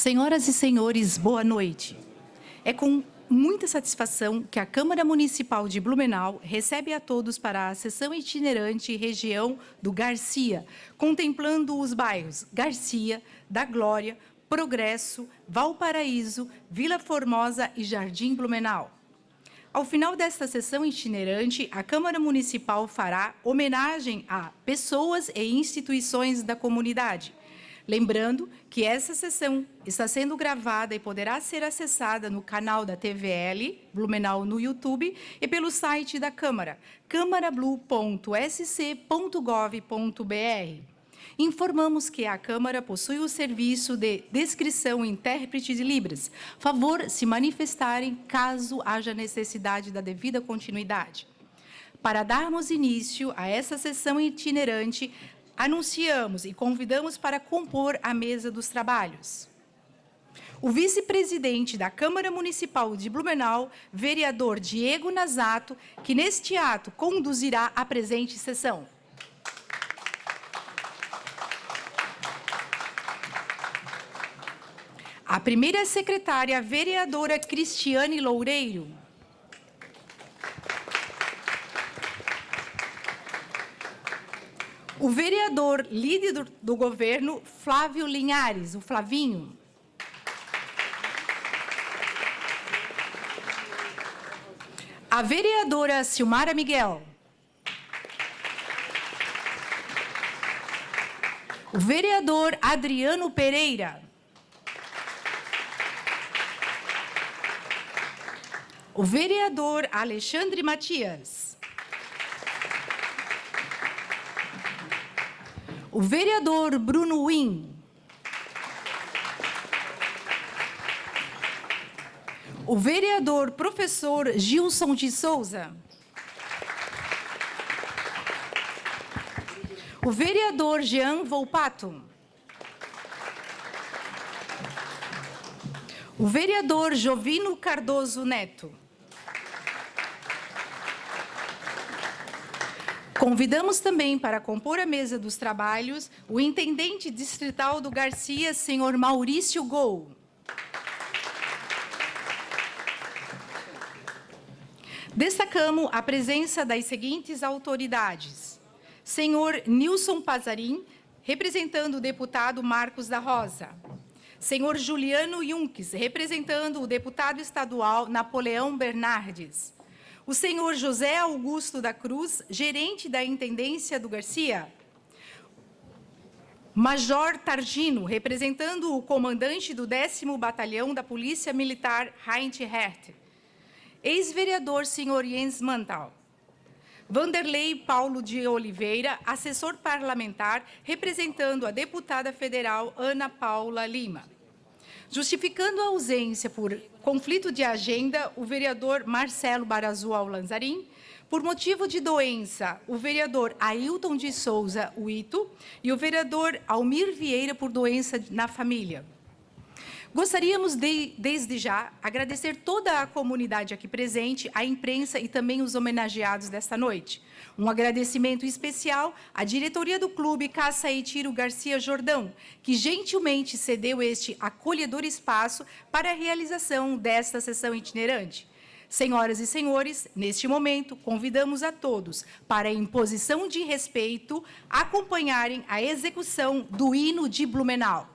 Senhoras e senhores, boa noite. É com muita satisfação que a Câmara Municipal de Blumenau recebe a todos para a sessão itinerante região do Garcia, contemplando os bairros Garcia, da Glória, Progresso, Valparaíso, Vila Formosa e Jardim Blumenau. Ao final desta sessão itinerante, a Câmara Municipal fará homenagem a pessoas e instituições da comunidade. Lembrando que essa sessão está sendo gravada e poderá ser acessada no canal da TVL Blumenau no YouTube e pelo site da Câmara, câmarablu.sc.gov.br. Informamos que a Câmara possui o serviço de descrição e intérprete de Libras. Favor se manifestarem caso haja necessidade da devida continuidade. Para darmos início a essa sessão itinerante, anunciamos e convidamos para compor a mesa dos trabalhos o vice-presidente da Câmara Municipal de Blumenau, vereador Diego Nazato, que neste ato conduzirá a presente sessão. A primeira secretária, vereadora Cristiane Loureiro. O vereador líder do governo, Flávio Linhares, o Flavinho. A vereadora Silmara Miguel. O vereador Adriano Pereira. O vereador Alexandre Matias. O vereador Bruno Win. O vereador professor Gilson de Souza. O vereador Jean Volpato. O vereador Jovino Cardoso Neto. Convidamos também para compor a mesa dos trabalhos o intendente distrital do Garcia, senhor Maurício Gol. Destacamos a presença das seguintes autoridades. Senhor Nilson Pazarim, representando o deputado Marcos da Rosa. Senhor Juliano Yunques, representando o deputado estadual Napoleão Bernardes. O senhor José Augusto da Cruz, gerente da Intendência do Garcia. Major Targino, representando o comandante do 10º Batalhão da Polícia Militar, Heinz Hert. Ex-vereador, senhor Jens Mantal. Vanderlei Paulo de Oliveira, assessor parlamentar, representando a deputada federal Ana Paula Lima. Justificando a ausência por conflito de agenda, o vereador Marcelo Barazzual Lanzarin, por motivo de doença, o vereador Ailton de Souza Uito e o vereador Almir Vieira por doença na família. Gostaríamos, desde já, agradecer toda a comunidade aqui presente, a imprensa e também os homenageados desta noite. Um agradecimento especial à diretoria do Clube Caça e Tiro Garcia Jordão, que gentilmente cedeu este acolhedor espaço para a realização desta sessão itinerante. Senhoras e senhores, neste momento, convidamos a todos para, em posição de respeito, acompanharem a execução do hino de Blumenau.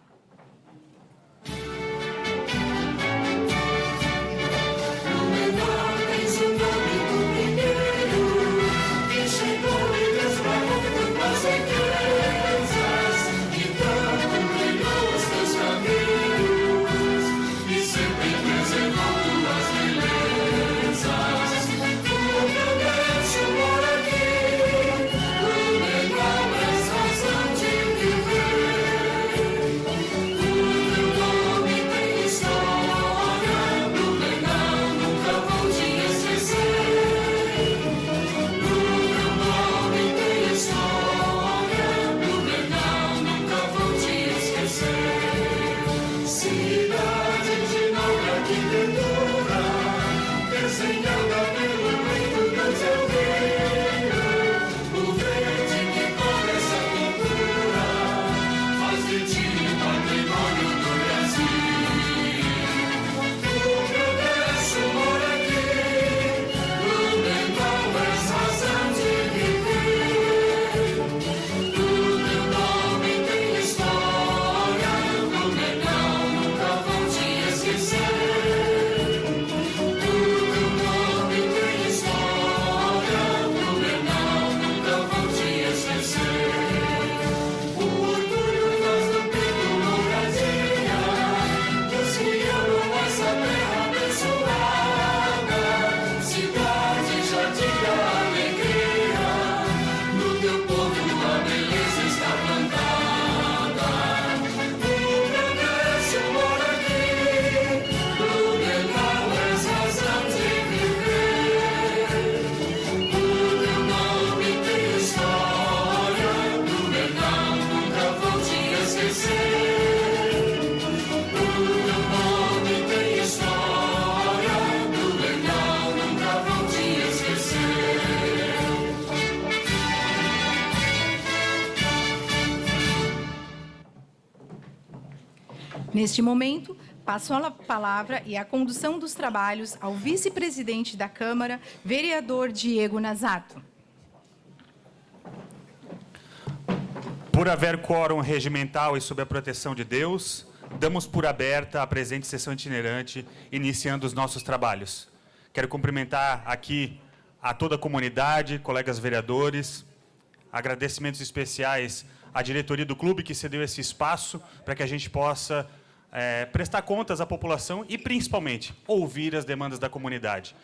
Neste momento, passo a palavra e a condução dos trabalhos ao vice-presidente da Câmara, vereador Diego Nazato. Por haver quórum regimental e sob a proteção de Deus, damos por aberta a presente sessão itinerante, iniciando os nossos trabalhos. Quero cumprimentar aqui a toda a comunidade, colegas vereadores, agradecimentos especiais à diretoria do clube que cedeu esse espaço para que a gente possa prestar contas à população e, principalmente, ouvir as demandas da comunidade.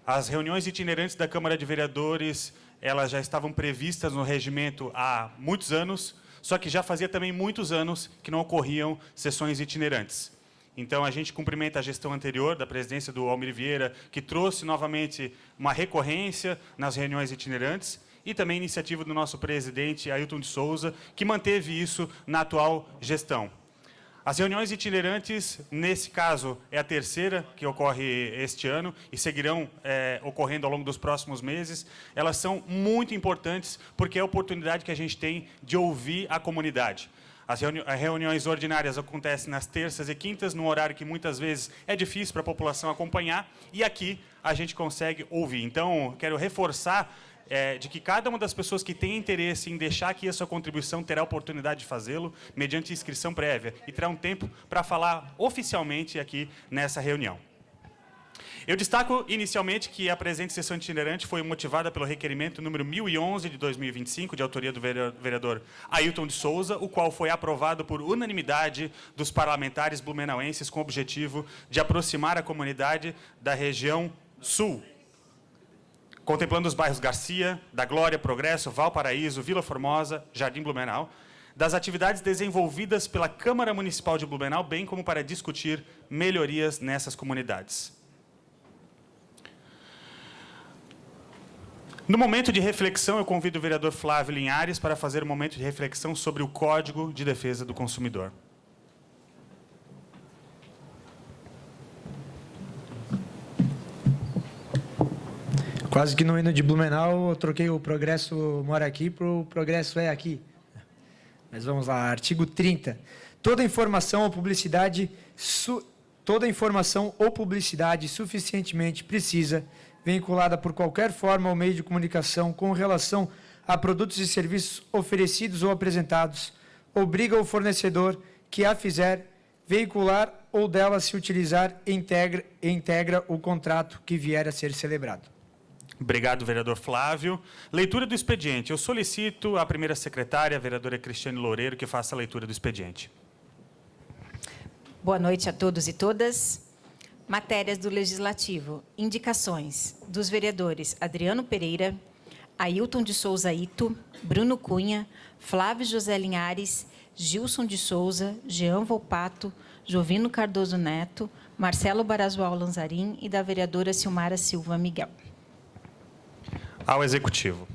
As reuniões itinerantes da Câmara de Vereadores, elas já estavam previstas no regimento há muitos anos, só que já fazia também muitos anos que não ocorriam sessões itinerantes. Então, a gente cumprimenta a gestão anterior da presidência do Almir Vieira, que trouxe novamente uma recorrência nas reuniões itinerantes, e também a iniciativa do nosso presidente, Ailton de Souza, que manteve isso na atual gestão. As reuniões itinerantes, nesse caso, é a terceira que ocorre este ano e seguirão ocorrendo ao longo dos próximos meses. Elas são muito importantes porque é a oportunidade que a gente tem de ouvir a comunidade. As reuniões ordinárias acontecem nas terças e quintas, num horário que muitas vezes é difícil para a população acompanhar, e aqui a gente consegue ouvir. Então, quero reforçar de que cada uma das pessoas que tem interesse em deixar aqui a sua contribuição terá a oportunidade de fazê-lo, mediante inscrição prévia, e terá um tempo para falar oficialmente aqui nessa reunião. Eu destaco inicialmente que a presente sessão itinerante foi motivada pelo requerimento número 1011 de 2025, de autoria do vereador Ailton de Souza, o qual foi aprovado por unanimidade dos parlamentares blumenauenses com o objetivo de aproximar a comunidade da região sul, contemplando os bairros Garcia, da Glória, Progresso, Valparaíso, Vila Formosa, Jardim Blumenau, das atividades desenvolvidas pela Câmara Municipal de Blumenau, bem como para discutir melhorias nessas comunidades. No momento de reflexão, eu convido o vereador Flávio Linhares para fazer um momento de reflexão sobre o Código de Defesa do Consumidor. Quase que no hino de Blumenau, eu troquei o progresso mora aqui para o progresso é aqui. Mas vamos lá, artigo 30. Toda informação ou publicidade suficientemente precisa, vinculada por qualquer forma ao meio de comunicação com relação a produtos e serviços oferecidos ou apresentados, obriga o fornecedor que a fizer veicular ou dela se utilizar integra o contrato que vier a ser celebrado. Obrigado, vereador Flávio. Leitura do expediente. Eu solicito à primeira secretária, a vereadora Cristiane Loureiro, que faça a leitura do expediente. Boa noite a todos e todas. Matérias do Legislativo. Indicações dos vereadores Adriano Pereira, Ailton de Souza Ito, Bruno Cunha, Flávio José Linhares, Gilson de Souza, Jean Volpato, Jovino Cardoso Neto, Marcelo Barazual Lanzarin e da vereadora Silmara Silva Miguel. Ao Executivo.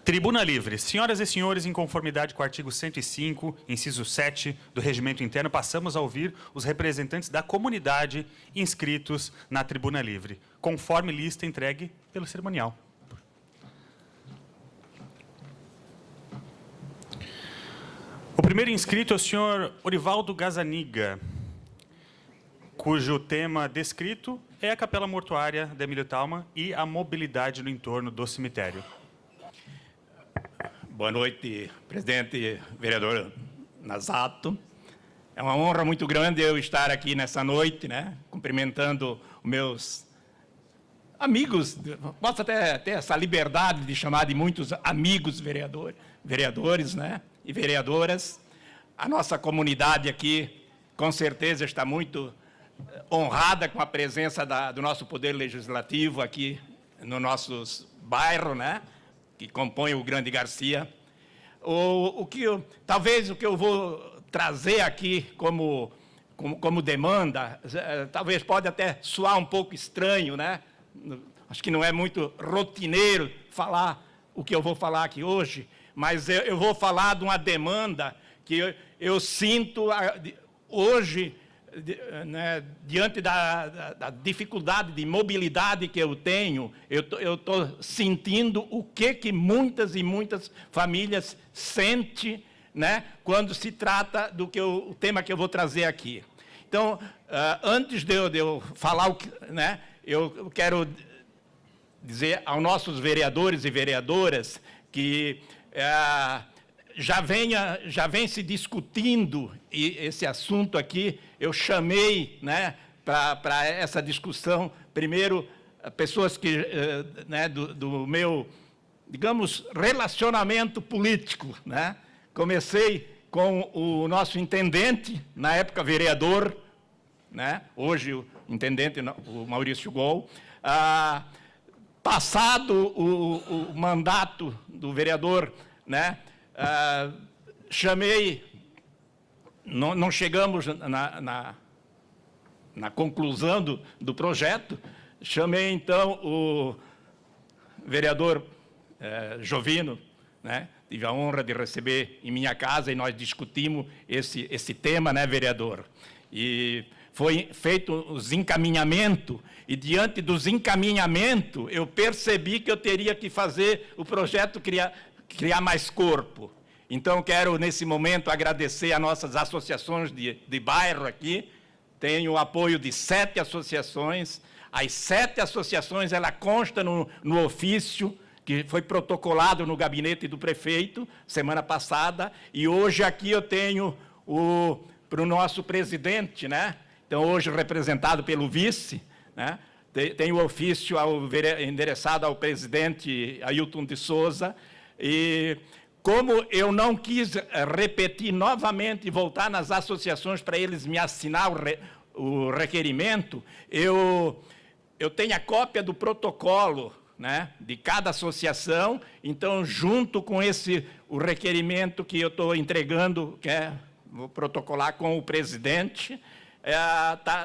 Tribuna Livre. Senhoras e senhores, em conformidade com o artigo 105, inciso 7 do Regimento Interno, passamos a ouvir os representantes da comunidade inscritos na Tribuna Livre, conforme lista entregue pelo cerimonial. O primeiro inscrito é o senhor Orivaldo Gazaniga, cujo tema descrito é a capela mortuária da Emílio Thalmann e a mobilidade no entorno do cemitério. Boa noite, presidente, vereador Nazato. É uma honra muito grande eu estar aqui nessa noite, né, cumprimentando os meus amigos. Posso até ter essa liberdade de chamar de muitos amigos vereadores, né, e vereadoras. A nossa comunidade aqui, com certeza, está muito honrada com a presença do nosso Poder Legislativo aqui no nosso bairro, né, que compõe o Grande Garcia. Talvez o que eu vou trazer aqui como demanda, talvez pode até soar um pouco estranho, né? Acho que não é muito rotineiro falar o que eu vou falar aqui hoje, mas eu vou falar de uma demanda que eu sinto hoje, né, diante da dificuldade de mobilidade que eu tenho, eu estou sentindo o que muitas e muitas famílias sentem né, quando se trata o tema que eu vou trazer aqui. Então, antes de eu falar, né, eu quero dizer aos nossos vereadores e vereadoras que já vem se discutindo esse assunto aqui. Eu chamei, né, para essa discussão, primeiro, pessoas que, né, do meu, digamos, relacionamento político, né? Comecei com o nosso intendente, na época vereador, né? Hoje o intendente, o Maurício Gol. Passado o mandato do vereador, né? Chamei, não chegamos na conclusão do projeto, chamei, então, o vereador Jovino, né? Tive a honra de receber em minha casa e nós discutimos esse tema, né, vereador? E foi feito os encaminhamentos, e diante dos encaminhamentos, eu percebi que eu teria que fazer o projeto criar mais corpo. Então, quero, nesse momento, agradecer a nossas associações de bairro aqui. Tenho o apoio de 7 associações. As 7 associações, ela consta no ofício, que foi protocolado no gabinete do prefeito, semana passada, e hoje aqui eu tenho para o nosso presidente, né? Então, hoje representado pelo vice, né? Tem o ofício endereçado ao presidente Ailton de Souza, e como eu não quis repetir novamente e voltar nas associações para eles me assinar o requerimento, eu tenho a cópia do protocolo, né, de cada associação. Então, junto com o requerimento que eu estou entregando, vou protocolar com o presidente,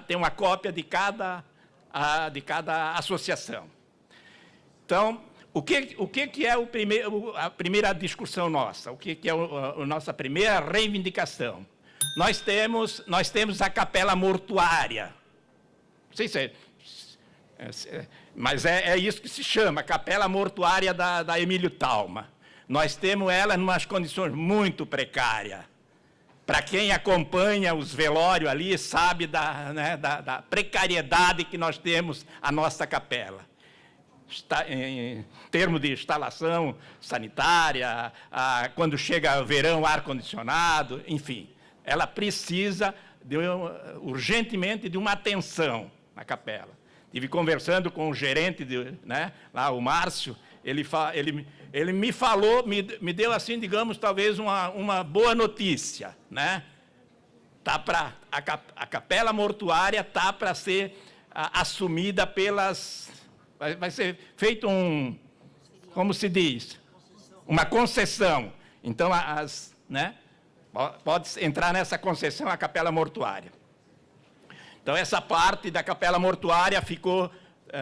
tem uma cópia de cada associação. Então, o que é a primeira discussão nossa? O que é a nossa primeira reivindicação? Nós temos a capela mortuária. Não sei se mas é isso que se chama, Capela Mortuária da Emílio Talma. Nós temos ela em umas condições muito precárias. Para quem acompanha os velórios ali, sabe da precariedade que nós temos a nossa capela. Em termos de instalação sanitária, quando chega o verão, ar-condicionado, enfim. Ela precisa, urgentemente, de uma atenção na capela. Estive conversando com o gerente, né, lá, o Márcio, ele me falou, me deu, assim, digamos, talvez uma boa notícia, né? A capela mortuária está para ser assumida vai ser feito como se diz? Uma concessão. Então, né, pode entrar nessa concessão a capela mortuária. Então, essa parte da capela mortuária ficou,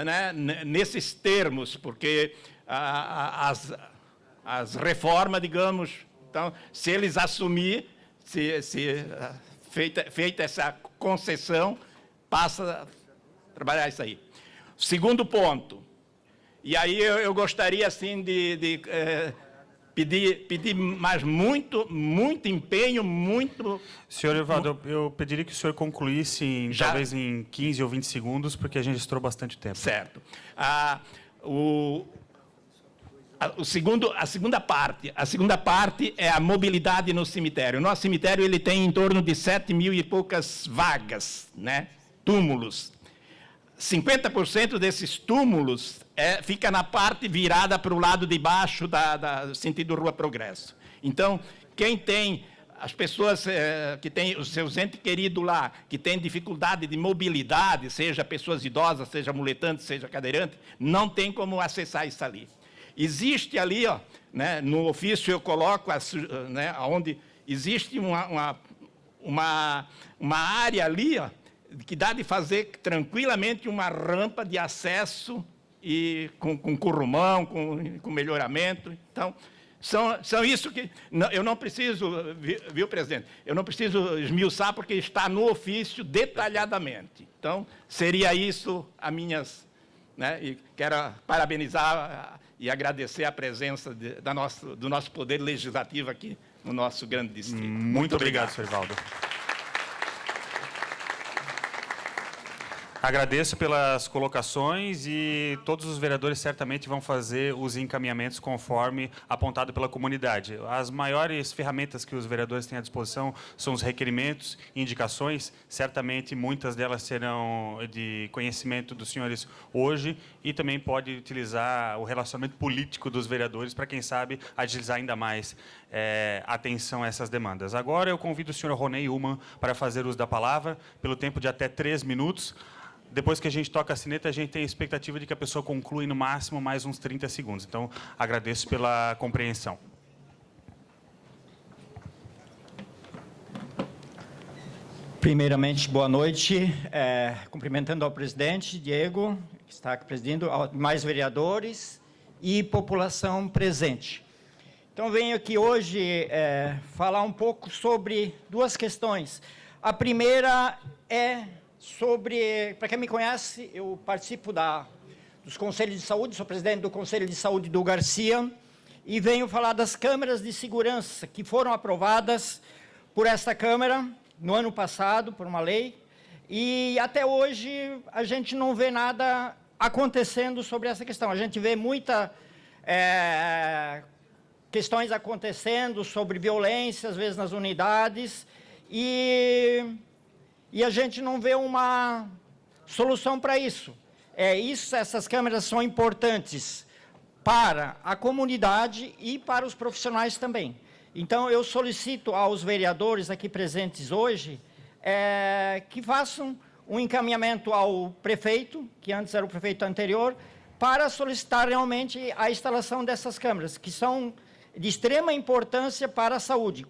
né, nesses termos, porque as reformas, digamos, então, se eles assumirem, feita essa concessão, passa a trabalhar isso aí. Segundo ponto, e aí eu gostaria, assim, de pedir mais muito empenho, muito... Senhor Evaldo, eu pediria que o senhor concluísse talvez em 15 ou 20 segundos, porque a gente estourou bastante tempo. Certo. A segunda parte é a mobilidade no cemitério. O nosso cemitério ele tem em torno de 7.000 e poucas vagas, né? Túmulos. 50% desses túmulos fica na parte virada para o lado de baixo sentido Rua Progresso. Então, quem tem, as pessoas que têm os seus entes queridos lá, que têm dificuldade de mobilidade, seja pessoas idosas, seja muletantes, seja cadeirante, não tem como acessar isso ali. Existe ali, ó, né, no ofício eu coloco, né, onde existe uma área ali, ó, que dá de fazer tranquilamente uma rampa de acesso e com currumão, com melhoramento. Então, são isso que... eu não preciso, viu, presidente? Eu não preciso esmiuçar, porque está no ofício detalhadamente. Então, seria isso as minhas... Né, e quero parabenizar e agradecer a presença do nosso Poder Legislativo aqui no nosso grande distrito. Muito obrigado, senhor Evaldo. Agradeço pelas colocações e todos os vereadores certamente vão fazer os encaminhamentos conforme apontado pela comunidade. As maiores ferramentas que os vereadores têm à disposição são os requerimentos e indicações. Certamente muitas delas serão de conhecimento dos senhores hoje e também pode utilizar o relacionamento político dos vereadores para, quem sabe, agilizar ainda mais atenção a essas demandas. Agora eu convido o senhor Ronei Ullmann para fazer uso da palavra pelo tempo de até 3 minutos. Depois que a gente toca a sineta, a gente tem a expectativa de que a pessoa conclua no máximo mais uns 30 segundos. Então, agradeço pela compreensão. Primeiramente, boa noite. Cumprimentando ao presidente, Diego, que está aqui presidindo, aos mais vereadores e população presente. Então, venho aqui hoje falar um pouco sobre 2 questões. A primeira é sobre, para quem me conhece, eu participo dos Conselhos de Saúde, sou presidente do Conselho de Saúde do Garcia, e venho falar das câmeras de segurança que foram aprovadas por esta Câmara no ano passado, por uma lei, e até hoje a gente não vê nada acontecendo sobre essa questão. A gente vê muitas questões acontecendo sobre violência, às vezes nas unidades, e a gente não vê uma solução para isso. Essas câmeras são importantes para a comunidade e para os profissionais também. Então, eu solicito aos vereadores aqui presentes hoje que façam um encaminhamento ao prefeito, que antes era o prefeito anterior, para solicitar realmente a instalação dessas câmeras, que são de extrema importância para a saúde.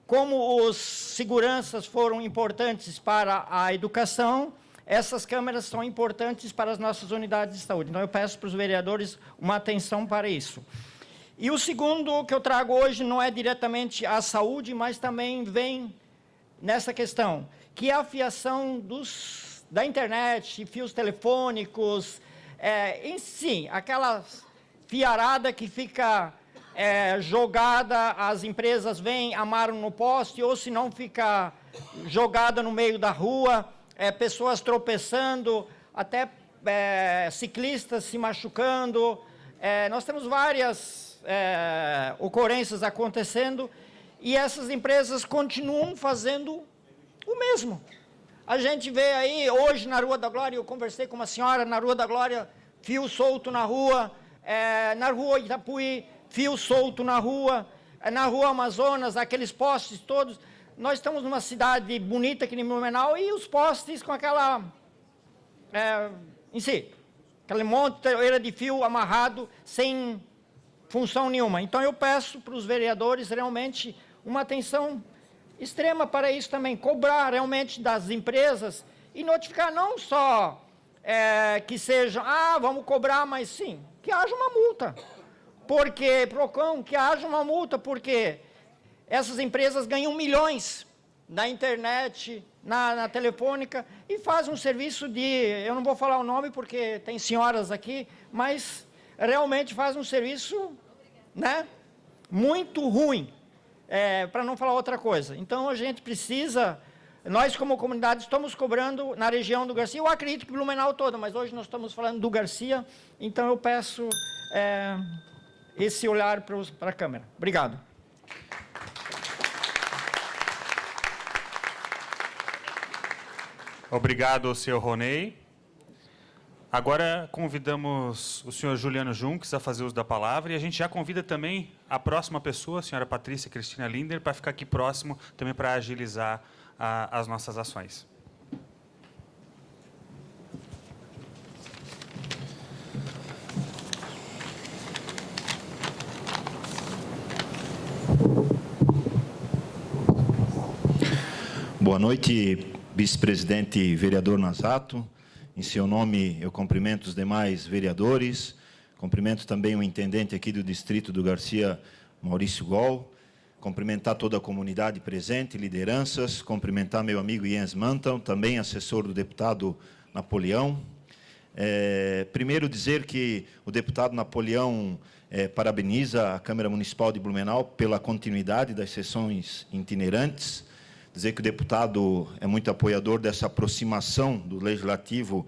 Como os seguranças foram importantes para a educação, essas câmeras são importantes para as nossas unidades de saúde. Então, eu peço para os vereadores uma atenção para isso. E o segundo que eu trago hoje não é diretamente a saúde, mas também vem nessa questão, que é a fiação da internet, fios telefônicos, em si, aquela fiarada que fica jogada, as empresas vêm, amaram no poste, ou se não fica jogada no meio da rua, pessoas tropeçando, até ciclistas se machucando. Nós temos várias ocorrências acontecendo e essas empresas continuam fazendo o mesmo. A gente vê aí, hoje na Rua da Glória, eu conversei com uma senhora na Rua da Glória, fio solto na rua Itapuí, fio solto na Rua Amazonas, aqueles postes todos. Nós estamos numa cidade bonita que nem Blumenau e os postes com aquela, aquele monte de fio amarrado sem função nenhuma. Então eu peço para os vereadores realmente uma atenção extrema para isso também, cobrar realmente das empresas e notificar não só que sejam, vamos cobrar, mas sim, que haja uma multa. Porque, Procon, que haja uma multa, porque essas empresas ganham milhões na internet, na telefônica, e fazem um serviço eu não vou falar o nome porque tem senhoras aqui, mas realmente fazem um serviço, muito ruim, para não falar outra coisa. Então, a gente precisa, nós como comunidade estamos cobrando na região do Garcia, eu acredito que Blumenau toda, mas hoje nós estamos falando do Garcia, então eu peço esse olhar para a Câmara. Obrigado. Obrigado, senhor Ronei. Agora convidamos o senhor Juliano Junques a fazer uso da palavra e a gente já convida também a próxima pessoa, a senhora Patrícia Cristina Linder, para ficar aqui próximo também para agilizar as nossas ações. Boa noite, vice-presidente vereador Nazato. Em seu nome, eu cumprimento os demais vereadores, cumprimento também o intendente aqui do distrito do Garcia, Maurício Gol, cumprimentar toda a comunidade presente, lideranças, cumprimentar meu amigo Jens Manton, também assessor do deputado Napoleão, Primeiro, dizer que o deputado Napoleão parabeniza a Câmara Municipal de Blumenau pela continuidade das sessões itinerantes, dizer que o deputado é muito apoiador dessa aproximação do Legislativo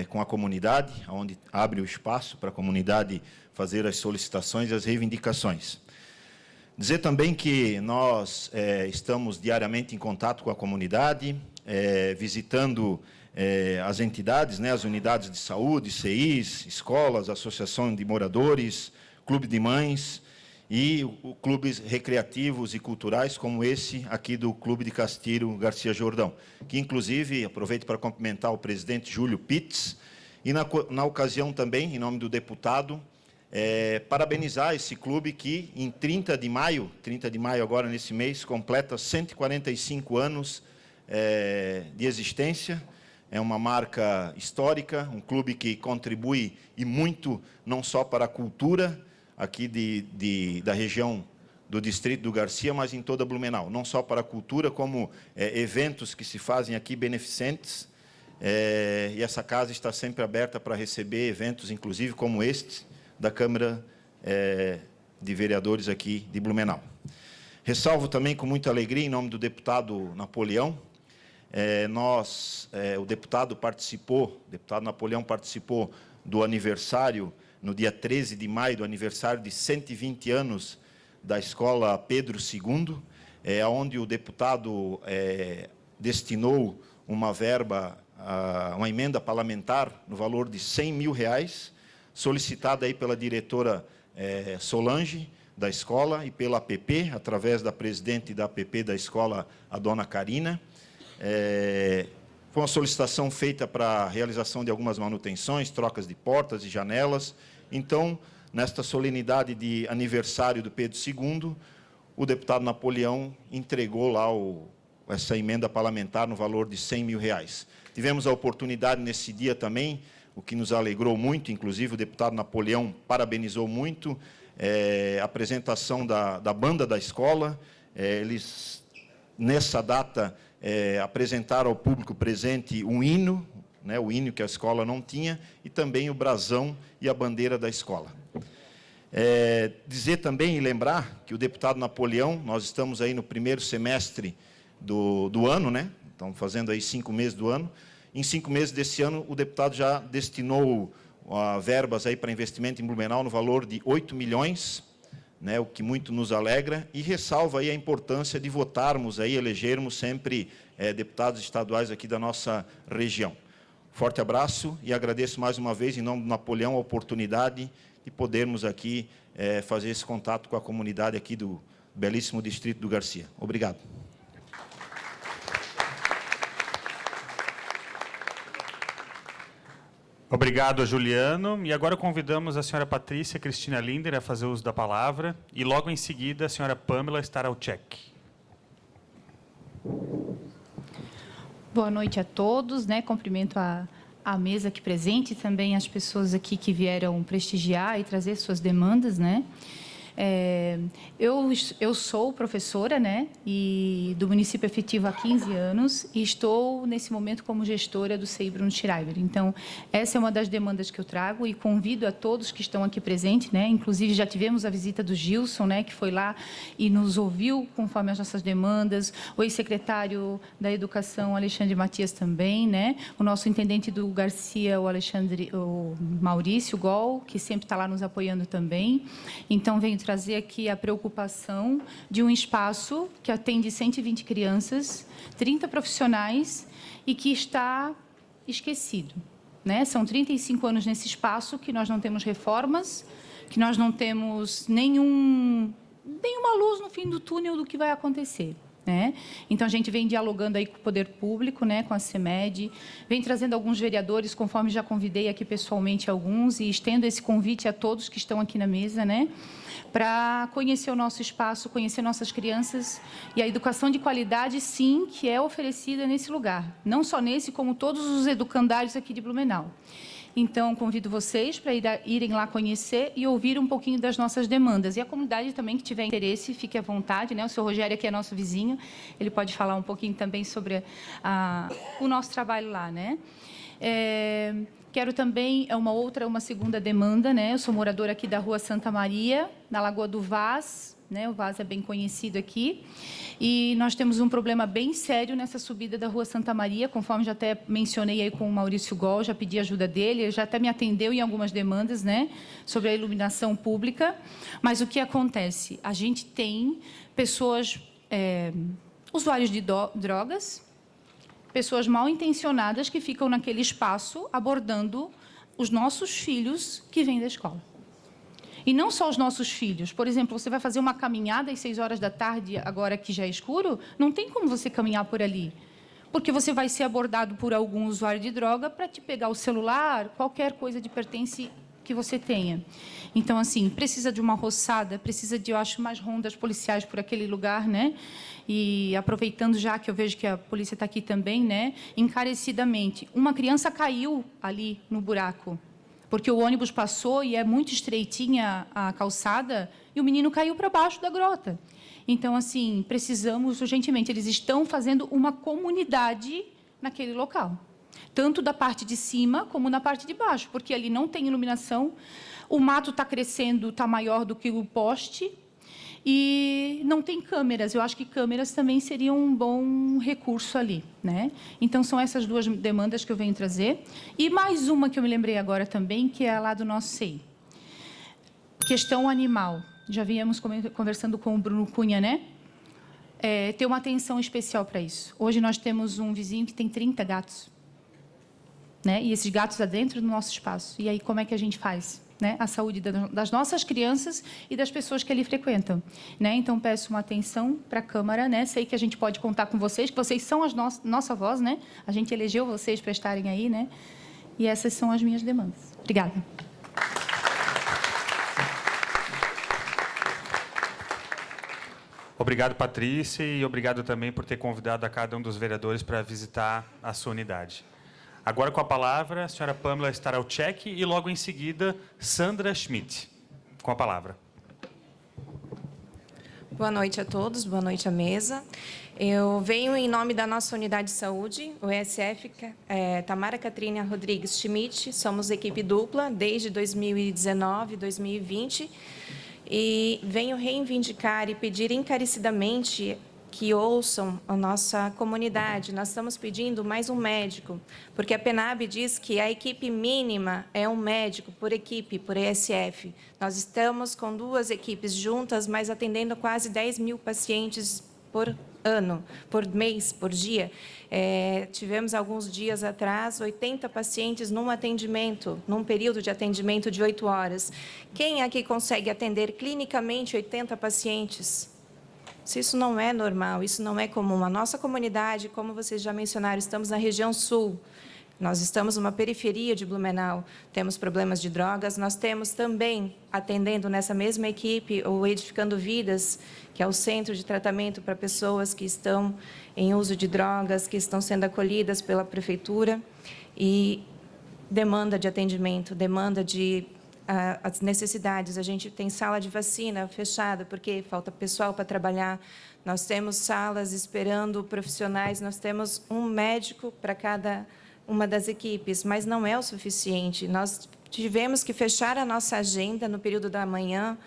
com a comunidade, onde abre o espaço para a comunidade fazer as solicitações e as reivindicações. Dizer também que nós estamos diariamente em contato com a comunidade, visitando as entidades, as unidades de saúde, CIs, escolas, associação de moradores, clube de mães e clubes recreativos e culturais, como esse aqui do Clube de Castilho Garcia Jordão, que, inclusive, aproveito para cumprimentar o presidente Júlio Pitts, e, na ocasião também, em nome do deputado, parabenizar esse clube que, em 30 de maio agora, nesse mês, completa 145 anos de existência. É uma marca histórica, um clube que contribui e muito, não só para a cultura aqui da região do distrito do Garcia, mas em toda Blumenau. Não só para a cultura, como eventos que se fazem aqui beneficentes. E essa casa está sempre aberta para receber eventos, inclusive como este, da Câmara de Vereadores aqui de Blumenau. Ressalvo também com muita alegria, em nome do deputado Napoleão, o deputado Napoleão participou do aniversário, no dia 13 de maio, do aniversário de 120 anos da Escola Pedro II, onde o deputado destinou uma verba, uma emenda parlamentar no valor de R$100 mil, solicitada aí pela diretora Solange, da escola, e pela APP, através da presidente da APP da escola, a dona Karina. Foi uma solicitação feita para a realização de algumas manutenções, trocas de portas e janelas. Então, nesta solenidade de aniversário do Pedro II, o deputado Napoleão entregou lá essa emenda parlamentar no valor de R$100 mil. Tivemos a oportunidade nesse dia também, o que nos alegrou muito, inclusive o deputado Napoleão parabenizou muito, a apresentação da banda da escola. Eles, nessa data, apresentaram ao público presente um hino, o hino que a escola não tinha, e também o brasão e a bandeira da escola. Dizer também e lembrar que o deputado Napoleão, nós estamos aí no primeiro semestre do ano, estamos fazendo aí 5 meses do ano. Em 5 meses desse ano, o deputado já destinou verbas aí para investimento em Blumenau no valor de 8 milhões, o que muito nos alegra, e ressalva aí a importância de votarmos aí, elegermos sempre deputados estaduais aqui da nossa região. Forte abraço e agradeço mais uma vez, em nome do Napoleão, a oportunidade de podermos aqui fazer esse contato com a comunidade aqui do belíssimo distrito do Garcia. Obrigado. Obrigado, Juliano. E agora convidamos a senhora Patrícia Cristina Linder a fazer uso da palavra e, logo em seguida, a senhora Pamela Staralczek. Boa noite a todos, Cumprimento a mesa aqui presente e também as pessoas aqui que vieram prestigiar e trazer suas demandas, Eu sou professora, e do município efetivo há 15 anos e estou, nesse momento, como gestora do CEI Bruno Schreiber. Então, essa é uma das demandas que eu trago e convido a todos que estão aqui presentes, Inclusive, já tivemos a visita do Gilson, que foi lá e nos ouviu conforme as nossas demandas, o ex-secretário da Educação, Alexandre Matias, também, O nosso intendente do Garcia, o Maurício Gol, que sempre está lá nos apoiando também. Então, venho trazer aqui a preocupação de um espaço que atende 120 crianças, 30 profissionais e que está esquecido. São 35 anos nesse espaço que nós não temos reformas, que nós não temos nenhuma luz no fim do túnel do que vai acontecer. Então, a gente vem dialogando aí com o poder público, com a CEMED, vem trazendo alguns vereadores, conforme já convidei aqui pessoalmente alguns, e estendo esse convite a todos que estão aqui na mesa, para conhecer o nosso espaço, conhecer nossas crianças e a educação de qualidade, sim, que é oferecida nesse lugar. Não só nesse, como todos os educandários aqui de Blumenau. Então, convido vocês para irem lá conhecer e ouvir um pouquinho das nossas demandas. E a comunidade também que tiver interesse, fique à vontade. O senhor Rogério aqui é nosso vizinho, ele pode falar um pouquinho também sobre o nosso trabalho lá. quero também, uma segunda demanda, né? Eu sou moradora aqui da Rua Santa Maria, na Lagoa do Vaz, né? O Vaz é bem conhecido aqui. E nós temos um problema bem sério nessa subida da Rua Santa Maria, conforme já até mencionei aí com o Maurício Gol, já pedi ajuda dele, ele já até me atendeu em algumas demandas, né? Sobre a iluminação pública. Mas o que acontece? A gente tem pessoas, usuários de drogas, pessoas mal intencionadas que ficam naquele espaço abordando os nossos filhos que vêm da escola. E não só os nossos filhos. Por exemplo, você vai fazer uma caminhada às 6 horas da tarde, agora que já é escuro, não tem como você caminhar por ali. Porque você vai ser abordado por algum usuário de droga para te pegar o celular, qualquer coisa de pertence que você tenha. Então, assim, precisa de uma roçada, precisa de, eu acho, mais rondas policiais por aquele lugar, né? E aproveitando já que eu vejo que a polícia está aqui também, né? Encarecidamente, uma criança caiu ali no buraco, porque o ônibus passou e é muito estreitinha a calçada e o menino caiu para baixo da grota. Então, assim, precisamos urgentemente. Eles estão fazendo uma comunidade naquele local, tanto da parte de cima como na parte de baixo, porque ali não tem iluminação, o mato está crescendo, está maior do que o poste, e não tem câmeras. Eu acho que câmeras também seriam um bom recurso ali, né? Então, são essas duas demandas que eu venho trazer. E mais uma que eu me lembrei agora também, que é lá do nosso CEI. Questão animal. Já viemos conversando com o Bruno Cunha, né? Ter uma atenção especial para isso. Hoje nós temos um vizinho que tem 30 gatos, né? E esses gatos dentro do nosso espaço. E aí, como é que a gente faz? Né, a saúde das nossas crianças e das pessoas que ali frequentam, né? Então peço uma atenção para a Câmara, né? Sei que a gente pode contar com vocês, que vocês são a nossa voz, né? A gente elegeu vocês para estarem aí, né? E essas são as minhas demandas. Obrigada. Obrigado, Patrícia, e obrigado também por ter convidado a cada um dos vereadores para visitar a sua unidade. Agora, com a palavra, a senhora Pamela Staralchek e, logo em seguida, Sandra Schmidt. Com a palavra. Boa noite a todos, boa noite à mesa. Eu venho em nome da nossa unidade de saúde, o ESF, Tamara Catrina Rodrigues Schmidt, somos equipe dupla desde 2019, 2020, e venho reivindicar e pedir encarecidamente que ouçam a nossa comunidade. Nós estamos pedindo mais um médico, porque a PENAB diz que a equipe mínima é um médico por equipe, por ESF. Nós estamos com 2 equipes juntas, mas atendendo quase 10 mil pacientes por ano, por mês, por dia. Tivemos, alguns dias atrás, 80 pacientes num atendimento, num período de atendimento de 8 horas. Quem aqui consegue atender clinicamente 80 pacientes? Se isso não é normal, isso não é comum. A nossa comunidade, como vocês já mencionaram, estamos na região sul. Nós estamos numa periferia de Blumenau. Temos problemas de drogas. Nós temos também, atendendo nessa mesma equipe, o Edificando Vidas, que é o centro de tratamento para pessoas que estão em uso de drogas, que estão sendo acolhidas pela prefeitura. E demanda de atendimento, demanda de as necessidades. A gente tem sala de vacina fechada, porque falta pessoal para trabalhar. Nós temos salas esperando profissionais, nós temos um médico para cada uma das equipes, mas não é o suficiente. Nós tivemos que fechar a nossa agenda no período da manhã,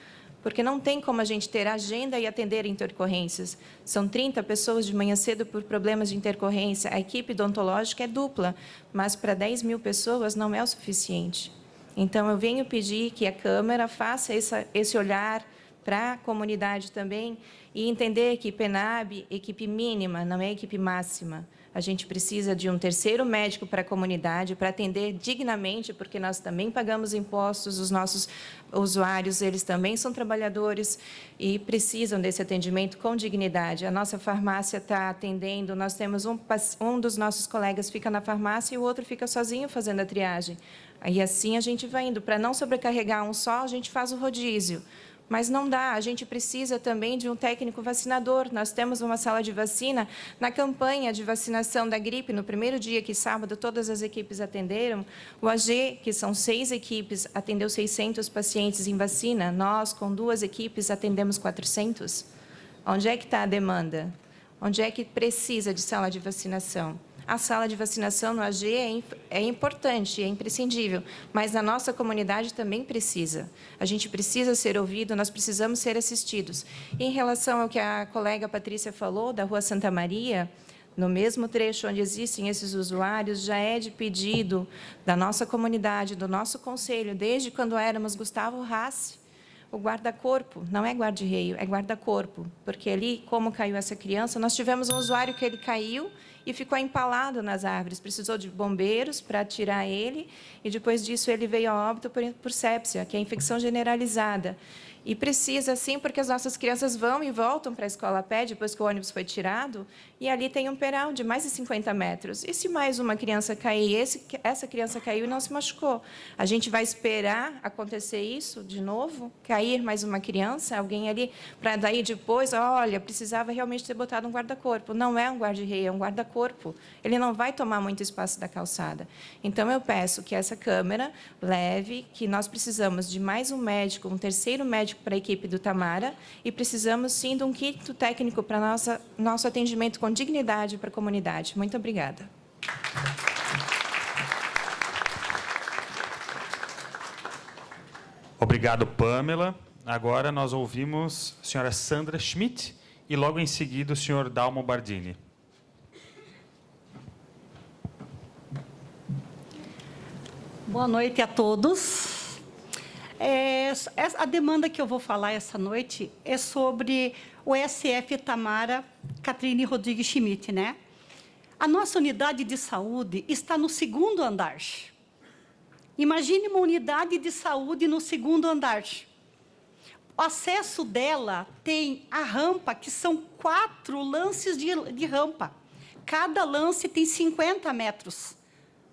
porque não tem como a gente ter agenda e atender intercorrências. São 30 pessoas de manhã cedo por problemas de intercorrência. A equipe odontológica é dupla, mas para 10 mil pessoas não é o suficiente. Então, eu venho pedir que a Câmara faça esse olhar para a comunidade também e entender que PENAB, equipe mínima, não é equipe máxima. A gente precisa de um terceiro médico para a comunidade, para atender dignamente, porque nós também pagamos impostos, os nossos usuários, eles também são trabalhadores e precisam desse atendimento com dignidade. A nossa farmácia está atendendo, nós temos um dos nossos colegas fica na farmácia e o outro fica sozinho fazendo a triagem. Aí, assim, a gente vai indo. Para não sobrecarregar um só, a gente faz o rodízio. Mas não dá, a gente precisa também de um técnico vacinador. Nós temos uma sala de vacina. Na campanha de vacinação da gripe, no primeiro dia, que sábado todas as equipes atenderam, o AG, que são 6 equipes, atendeu 600 pacientes em vacina. Nós, com 2 equipes, atendemos 400. Onde é que está a demanda? Onde é que precisa de sala de vacinação? A sala de vacinação no AG é importante, é imprescindível, mas a nossa comunidade também precisa. A gente precisa ser ouvido, nós precisamos ser assistidos. Em relação ao que a colega Patrícia falou, da Rua Santa Maria, no mesmo trecho onde existem esses usuários, já é de pedido da nossa comunidade, do nosso conselho, desde quando éramos Gustavo Rassi, o guarda-corpo, não é guarda-reio, é guarda-corpo, porque ali, como caiu essa criança, nós tivemos um usuário que ele caiu e ficou empalado nas árvores, precisou de bombeiros para tirar ele, e depois disso ele veio a óbito por sepsia, que é infecção generalizada. E precisa, sim, porque as nossas crianças vão e voltam para a escola a pé, depois que o ônibus foi tirado, e ali tem um peral de mais de 50 metros. E se mais uma criança cair, essa criança caiu e não se machucou? A gente vai esperar acontecer isso de novo? Cair mais uma criança, alguém ali, para daí depois, olha, precisava realmente ter botado um guarda-corpo. Não é um guarda-reio, é um guarda-corpo. Ele não vai tomar muito espaço da calçada. Então, eu peço que essa Câmara leve que nós precisamos de mais um médico, um terceiro médico para a equipe do Tamara, e precisamos, sim, de um quinto técnico para nosso atendimento com dignidade para a comunidade. Muito obrigada. Obrigado, Pamela. Agora nós ouvimos a senhora Sandra Schmidt e logo em seguida o senhor Dalmo Bardini. Boa noite a todos. A demanda que eu vou falar essa noite é sobre o SF Tamara Catrine Rodrigues Schmidt, né? A nossa unidade de saúde está no 2º andar. Imagine uma unidade de saúde no 2º andar. O acesso dela tem a rampa, que são 4 lances de rampa. Cada lance tem 50 metros,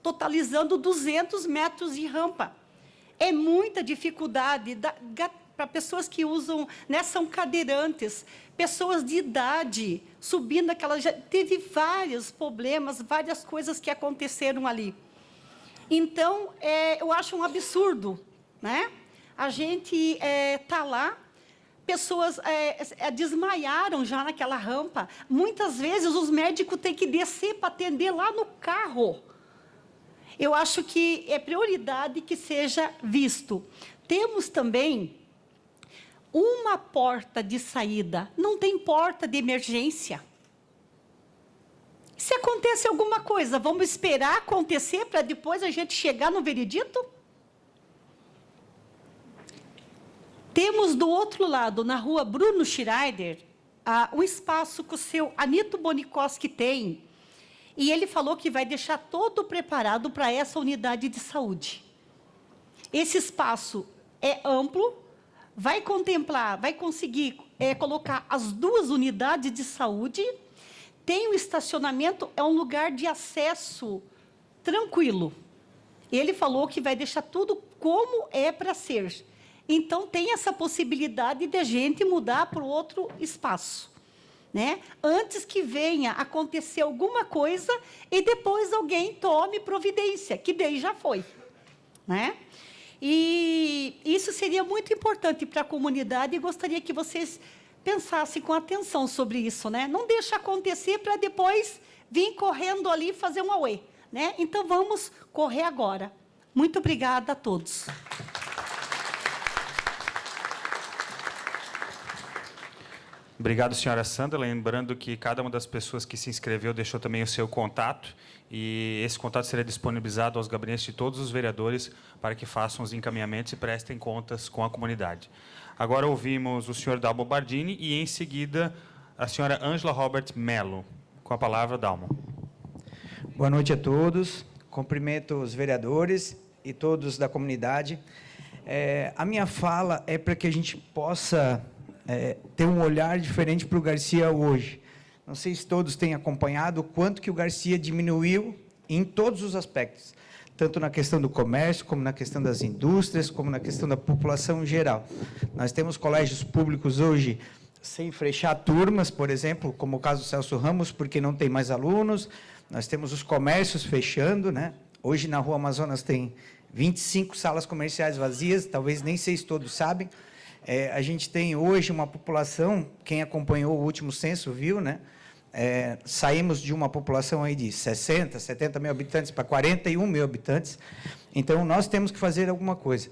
totalizando 200 metros de rampa. É muita dificuldade para pessoas que usam, né, são cadeirantes, pessoas de idade, subindo aquela... Já teve vários problemas, várias coisas que aconteceram ali. Então, eu acho um absurdo, né? A gente está lá, pessoas desmaiaram já naquela rampa. Muitas vezes, os médicos têm que descer para atender lá no carro. Eu acho que é prioridade que seja visto. Temos também uma porta de saída, não tem porta de emergência. Se acontece alguma coisa, vamos esperar acontecer para depois a gente chegar no veredito? Temos do outro lado, na rua Bruno Schreider, um espaço que o seu Anito Bonicoski tem, e ele falou que vai deixar todo preparado para essa unidade de saúde. Esse espaço é amplo, vai contemplar, vai conseguir colocar as 2 unidades de saúde, tem o estacionamento, é um lugar de acesso tranquilo. Ele falou que vai deixar tudo como é para ser. Então, tem essa possibilidade de a gente mudar para outro espaço, né? Antes que venha acontecer alguma coisa e depois alguém tome providência, que daí já foi, né? E isso seria muito importante para a comunidade e gostaria que vocês pensassem com atenção sobre isso, né? Não deixa acontecer para depois vir correndo ali e fazer um auê, né? Então, vamos correr agora. Muito obrigada a todos. Obrigado, senhora Sandra. Lembrando que cada uma das pessoas que se inscreveu deixou também o seu contato, e esse contato será disponibilizado aos gabinetes de todos os vereadores para que façam os encaminhamentos e prestem contas com a comunidade. Agora ouvimos o senhor Dalmo Bardini e, em seguida, a senhora Ângela Robert Mello. Com a palavra, Dalmo. Boa noite a todos. Cumprimento os vereadores e todos da comunidade. A minha fala é para que a gente possa ter um olhar diferente para o Garcia hoje. Não sei se todos têm acompanhado o quanto que o Garcia diminuiu em todos os aspectos, tanto na questão do comércio, como na questão das indústrias, como na questão da população em geral. Nós temos colégios públicos hoje sem fechar turmas, por exemplo, como o caso do Celso Ramos, porque não tem mais alunos. Nós temos os comércios fechando, né? Hoje, na Rua Amazonas, tem 25 salas comerciais vazias, talvez nem sei se todos sabem. A gente tem hoje uma população, quem acompanhou o último censo viu, né? saímos de uma população aí de 60, 70 mil habitantes para 41 mil habitantes. Então, nós temos que fazer alguma coisa.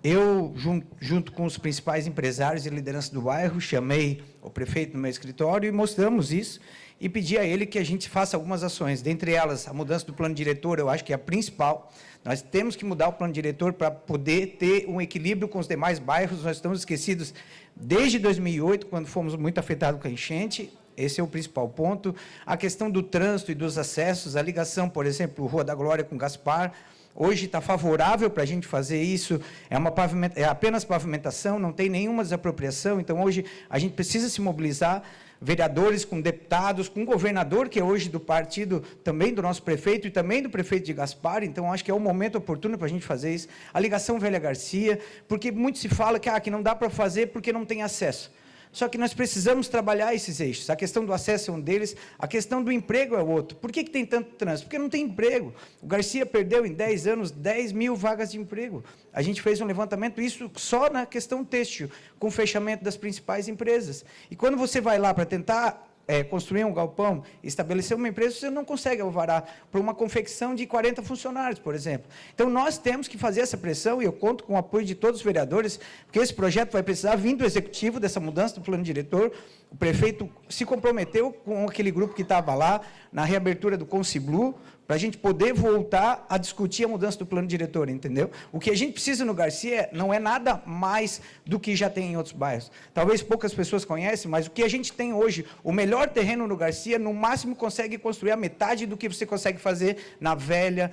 Eu, junto com os principais empresários e liderança do bairro, chamei o prefeito no meu escritório e mostramos isso e pedi a ele que a gente faça algumas ações. Dentre elas, a mudança do plano diretor, eu acho que é a principal. Nós temos que mudar o plano diretor para poder ter um equilíbrio com os demais bairros. Nós estamos esquecidos desde 2008, quando fomos muito afetados com a enchente. Esse é o principal ponto. A questão do trânsito e dos acessos, a ligação, por exemplo, Rua da Glória com Gaspar, hoje está favorável para a gente fazer isso, é apenas pavimentação, não tem nenhuma desapropriação, então hoje a gente precisa se mobilizar, vereadores com deputados, com o governador, que é hoje do partido também do nosso prefeito e também do prefeito de Gaspar, então acho que é o momento oportuno para a gente fazer isso. A ligação Velha Garcia, porque muito se fala que não dá para fazer porque não tem acesso. Só que nós precisamos trabalhar esses eixos. A questão do acesso é um deles, a questão do emprego é outro. Por que tem tanto trânsito? Porque não tem emprego. O Garcia perdeu em 10 anos 10 mil vagas de emprego. A gente fez um levantamento, isso só na questão têxtil, com o fechamento das principais empresas. E quando você vai lá para tentar construir um galpão, estabelecer uma empresa, você não consegue alvará para uma confecção de 40 funcionários, por exemplo. Então, nós temos que fazer essa pressão, e eu conto com o apoio de todos os vereadores, porque esse projeto vai precisar vir do executivo, dessa mudança do plano diretor. O prefeito se comprometeu com aquele grupo que estava lá, na reabertura do Conciblu, para a gente poder voltar a discutir a mudança do plano diretor, entendeu? O que a gente precisa no Garcia não é nada mais do que já tem em outros bairros. Talvez poucas pessoas conhecem, mas o que a gente tem hoje, o melhor terreno no Garcia, no máximo consegue construir a metade do que você consegue fazer na Velha,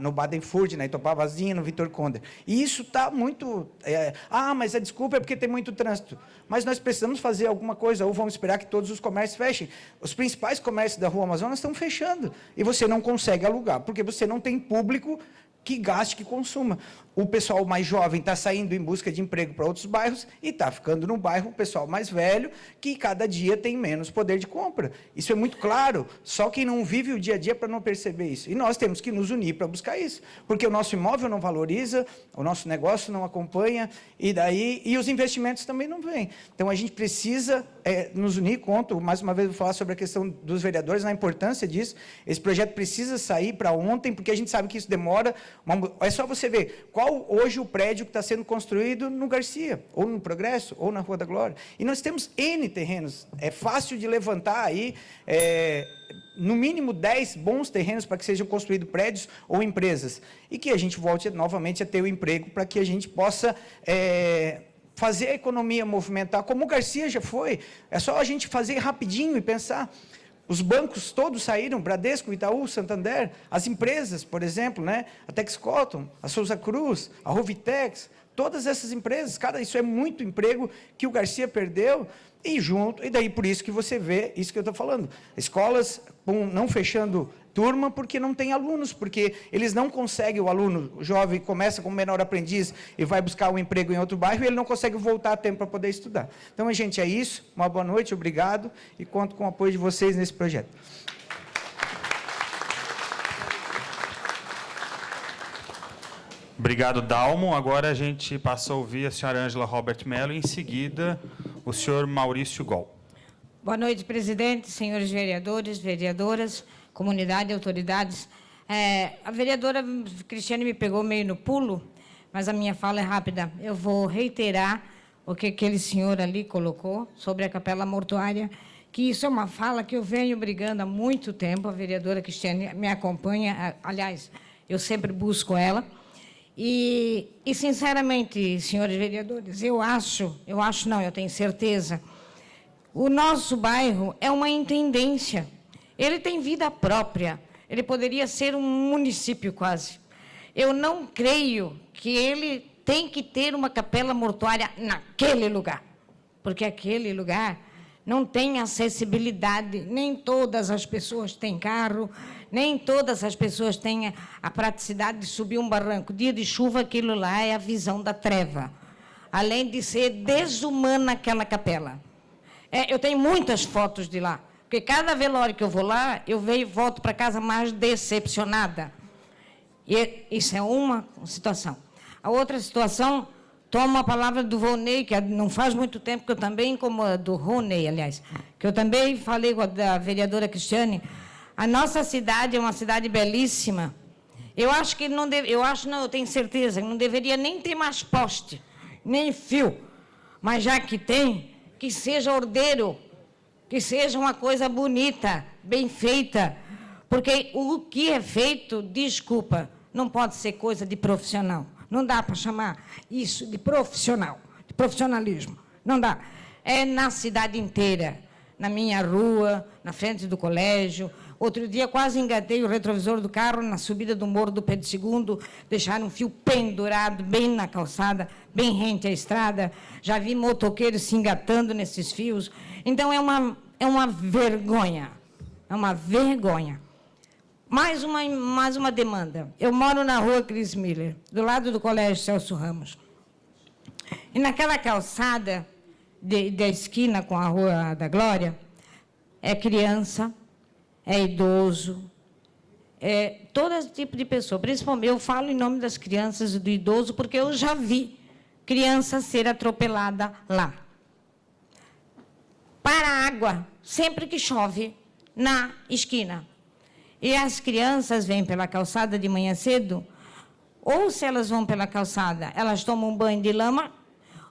no Baden-Furt, na Itopavazinha, no Vitor Conder. E isso está muito... mas a desculpa é porque tem muito trânsito. Mas nós precisamos fazer alguma coisa, ou vamos esperar que todos os comércios fechem. Os principais comércios da Rua Amazonas estão fechando, e você não consegue alugar, porque você não tem público que gaste, que consuma. O pessoal mais jovem está saindo em busca de emprego para outros bairros e está ficando no bairro o pessoal mais velho, que cada dia tem menos poder de compra. Isso é muito claro, só quem não vive o dia a dia para não perceber isso. E nós temos que nos unir para buscar isso, porque o nosso imóvel não valoriza, o nosso negócio não acompanha, e os investimentos também não vêm. Então, a gente precisa nos unir. Conto, mais uma vez, vou falar sobre a questão dos vereadores, na importância disso. Esse projeto precisa sair para ontem, porque a gente sabe que isso demora. É só você ver qual hoje o prédio que está sendo construído no Garcia, ou no Progresso, ou na Rua da Glória. E nós temos N terrenos. É fácil de levantar aí, no mínimo 10 bons terrenos para que sejam construídos prédios ou empresas. E que a gente volte novamente a ter o emprego para que a gente possa... fazer a economia movimentar, como o Garcia já foi. É só a gente fazer rapidinho e pensar. Os bancos todos saíram, Bradesco, Itaú, Santander, as empresas, por exemplo, a Texcotton, a Souza Cruz, a Rovitex, todas essas empresas, isso é muito emprego que o Garcia perdeu, e daí por isso que você vê isso que eu estou falando. Escolas não fechando turma porque não tem alunos, porque eles não conseguem, o aluno jovem começa como menor aprendiz e vai buscar um emprego em outro bairro e ele não consegue voltar a tempo para poder estudar. Então, gente, é isso. Uma boa noite, obrigado, e conto com o apoio de vocês nesse projeto. Obrigado, Dalmo. Agora a gente passa a ouvir a senhora Ângela Robert Mello e, em seguida, o senhor Maurício Gol. Boa noite, presidente, senhores vereadores, vereadoras, comunidade, autoridades. A vereadora Cristiane me pegou meio no pulo, mas a minha fala é rápida. Eu vou reiterar o que aquele senhor ali colocou sobre a capela mortuária, que isso é uma fala que eu venho brigando há muito tempo. A vereadora Cristiane me acompanha, aliás, eu sempre busco ela. E sinceramente, senhores vereadores, eu tenho certeza, o nosso bairro é uma intendência. Ele tem vida própria. Ele poderia ser um município quase. Eu não creio que ele tem que ter uma capela mortuária naquele lugar, porque aquele lugar não tem acessibilidade. Nem todas as pessoas têm carro, nem todas as pessoas têm a praticidade de subir um barranco. Dia de chuva, aquilo lá é a visão da treva. Além de ser desumana aquela capela. Eu tenho muitas fotos de lá. Porque cada velório que eu vou lá, eu venho e volto para casa mais decepcionada. E isso é uma situação. A outra situação, tomo a palavra do Volney, que não faz muito tempo que eu também, como do Rony, aliás, que eu também falei com a vereadora Cristiane. A nossa cidade é uma cidade belíssima. Eu acho que não deve, eu tenho certeza que não deveria nem ter mais poste, nem fio. Mas já que tem, que seja ordeiro, que seja uma coisa bonita, bem feita. Porque o que é feito, desculpa, não pode ser coisa de profissional. Não dá para chamar isso de profissional, de profissionalismo. Não dá. É na cidade inteira, na minha rua, na frente do colégio. Outro dia quase engatei o retrovisor do carro na subida do Morro do Pedro II, deixaram um fio pendurado bem na calçada, bem rente à estrada. Já vi motoqueiros se engatando nesses fios. Então, é uma vergonha. É uma vergonha. Mais uma demanda. Eu moro na rua Cris Miller, do lado do Colégio Celso Ramos. E naquela calçada da esquina com a Rua da Glória, é criança, é idoso, é todo tipo de pessoa. Principalmente, eu falo em nome das crianças e do idoso, porque eu já vi criança ser atropelada lá. Para a água, sempre que chove, na esquina. E as crianças vêm pela calçada de manhã cedo, ou se elas vão pela calçada, elas tomam um banho de lama,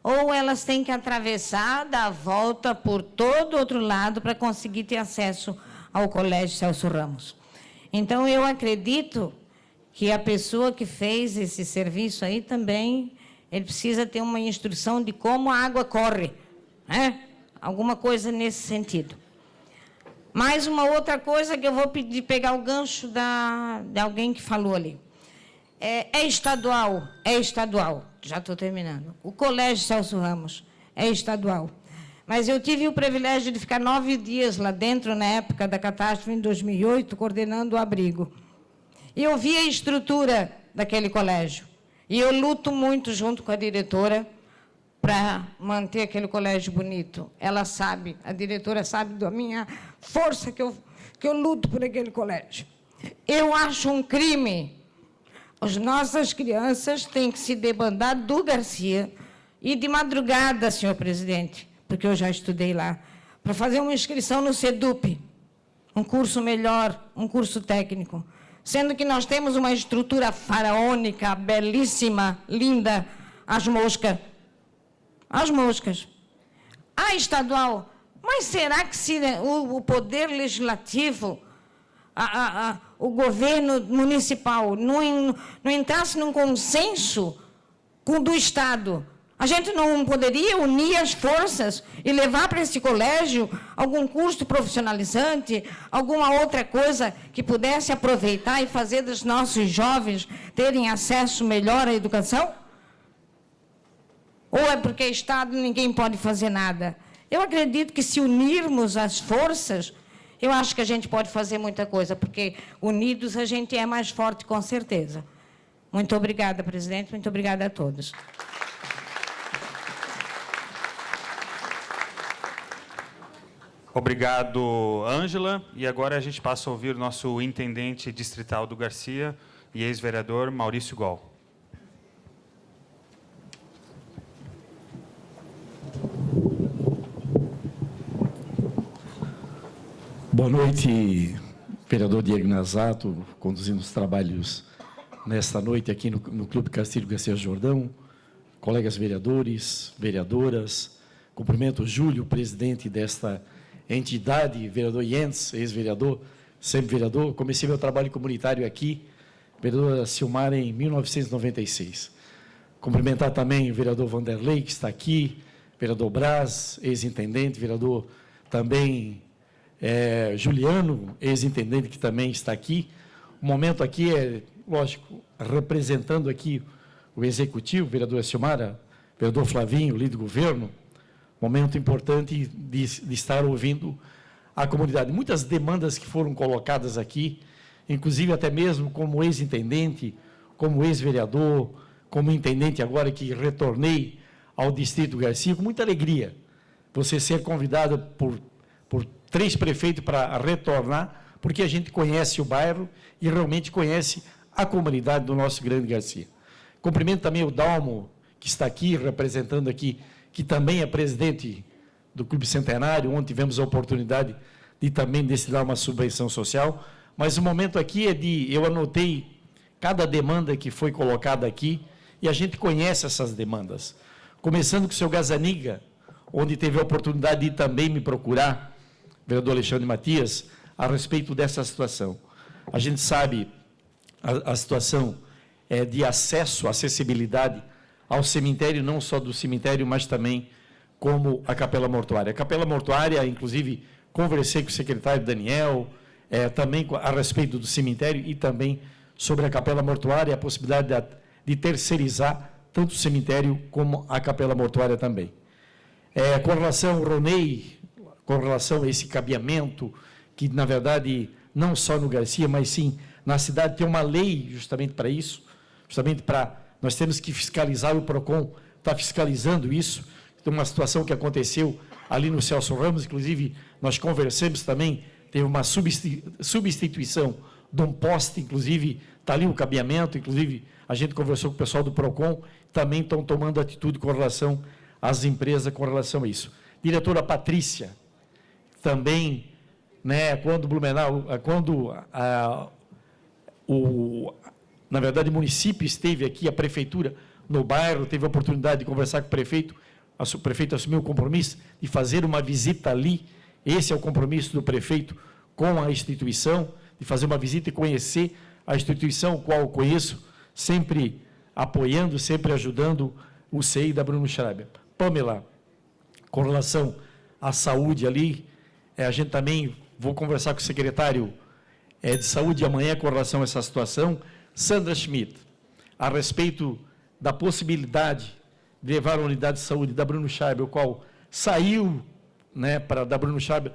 ou elas têm que atravessar, dar a volta por todo o outro lado para conseguir ter acesso ao Colégio Celso Ramos. Então, eu acredito que a pessoa que fez esse serviço aí também, ele precisa ter uma instrução de como a água corre, né? Alguma coisa nesse sentido. Mais uma outra coisa que eu vou pedir, pegar o gancho de alguém que falou ali. É estadual, já estou terminando. O Colégio Celso Ramos é estadual. Mas eu tive o privilégio de ficar 9 dias lá dentro, na época da catástrofe, em 2008, coordenando o abrigo. E eu vi a estrutura daquele colégio. E eu luto muito junto com a diretora para manter aquele colégio bonito. Ela sabe, a diretora sabe da minha força que eu luto por aquele colégio. Eu acho um crime. As nossas crianças têm que se debandar do Garcia e de madrugada, senhor presidente, porque eu já estudei lá, para fazer uma inscrição no SEDUP, um curso melhor, um curso técnico, sendo que nós temos uma estrutura faraônica, belíssima, linda, as moscas. A estadual, mas será que se o poder legislativo, o governo municipal não entrasse num consenso com o do Estado, a gente não poderia unir as forças e levar para esse colégio algum curso profissionalizante, alguma outra coisa que pudesse aproveitar e fazer dos nossos jovens terem acesso melhor à educação? Ou é porque Estado ninguém pode fazer nada? Eu acredito que se unirmos as forças, eu acho que a gente pode fazer muita coisa, porque unidos a gente é mais forte, com certeza. Muito obrigada, presidente, muito obrigada a todos. Obrigado, Ângela. E agora a gente passa a ouvir o nosso intendente distrital do Garcia e ex-vereador Maurício Gol. Boa noite, vereador Diego Nazato, conduzindo os trabalhos nesta noite aqui no Clube Castilho Garcia Jordão, colegas vereadores, vereadoras, cumprimento o Júlio, presidente desta entidade, vereador Jens, ex-vereador, sempre vereador. Comecei meu trabalho comunitário aqui, vereadora Silmar, em 1996. Cumprimentar também o vereador Vanderlei, que está aqui, vereador Braz, ex-intendente, vereador também Juliano, ex-intendente, que também está aqui. O momento aqui é, lógico, representando aqui o executivo, vereador Silmara, vereador Flavinho, líder do governo, momento importante de estar ouvindo a comunidade. Muitas demandas que foram colocadas aqui, inclusive até mesmo como ex-intendente, como ex-vereador, como intendente agora que retornei ao Distrito Garcia, com muita alegria você ser convidado por 3 prefeitos para retornar, porque a gente conhece o bairro e realmente conhece a comunidade do nosso Grande Garcia. Cumprimento também o Dalmo, que está aqui, representando aqui, que também é presidente do Clube Centenário, onde tivemos a oportunidade de também destinar uma subvenção social. Mas o momento aqui é eu anotei cada demanda que foi colocada aqui, e a gente conhece essas demandas. Começando com o seu Gazaniga, onde teve a oportunidade de também me procurar, vereador Alexandre Matias, a respeito dessa situação. A gente sabe a situação de acesso, acessibilidade ao cemitério, não só do cemitério, mas também como a capela mortuária. A capela mortuária, inclusive, conversei com o secretário Daniel, também a respeito do cemitério e também sobre a capela mortuária, a possibilidade de terceirizar tanto o cemitério como a capela mortuária também. Com relação ao Ronei, com relação a esse cabeamento, que, na verdade, não só no Garcia, mas sim na cidade, tem uma lei justamente para isso, justamente para... Nós temos que fiscalizar, o PROCON está fiscalizando isso. Tem uma situação que aconteceu ali no Celso Ramos, inclusive, nós conversamos também, teve uma substituição de um poste, inclusive, está ali o cabeamento, inclusive, a gente conversou com o pessoal do PROCON, também estão tomando atitude com relação às empresas, com relação a isso. Diretora Patrícia, também, né, quando Blumenau, na verdade, o município esteve aqui, a prefeitura, no bairro, teve a oportunidade de conversar com o prefeito assumiu o compromisso de fazer uma visita ali, esse é o compromisso do prefeito com a instituição, de fazer uma visita e conhecer a instituição, qual eu conheço, sempre apoiando, sempre ajudando o CEI da Bruno Schreiber. Pamela, com relação à saúde ali, a gente também, vou conversar com o secretário de saúde amanhã com relação a essa situação. Sandra Schmidt, a respeito da possibilidade de levar a unidade de saúde da Bruno Schreiber, o qual saiu, né, da Bruno Schreiber,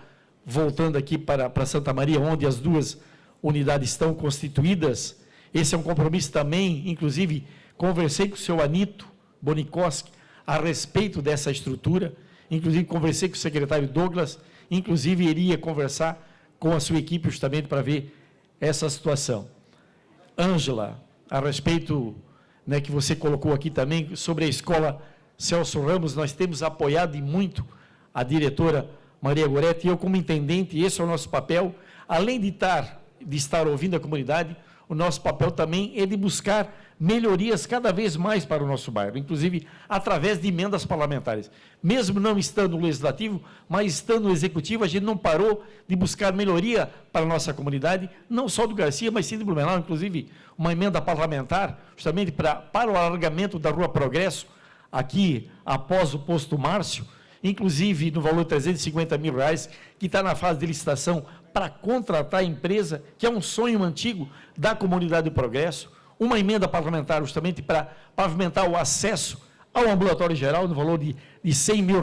voltando aqui para Santa Maria, onde as duas unidades estão constituídas. Esse é um compromisso também, inclusive, conversei com o seu Anito Bonikoski a respeito dessa estrutura, inclusive conversei com o secretário Douglas, inclusive iria conversar com a sua equipe justamente para ver essa situação. Ângela, a respeito, né, que você colocou aqui também, sobre a escola Celso Ramos, nós temos apoiado e muito a diretora Maria Goretti, e eu como intendente, esse é o nosso papel, além de estar ouvindo a comunidade, o nosso papel também é de buscar melhorias cada vez mais para o nosso bairro, inclusive através de emendas parlamentares. Mesmo não estando no Legislativo, mas estando no Executivo, a gente não parou de buscar melhoria para a nossa comunidade, não só do Garcia, mas sim do Blumenau, inclusive uma emenda parlamentar, justamente para o alargamento da Rua Progresso, aqui após o posto Márcio, inclusive no valor de R$350 mil, que está na fase de licitação para contratar a empresa, que é um sonho antigo da comunidade do Progresso, uma emenda parlamentar justamente para pavimentar o acesso ao ambulatório geral, no valor de R$100 mil,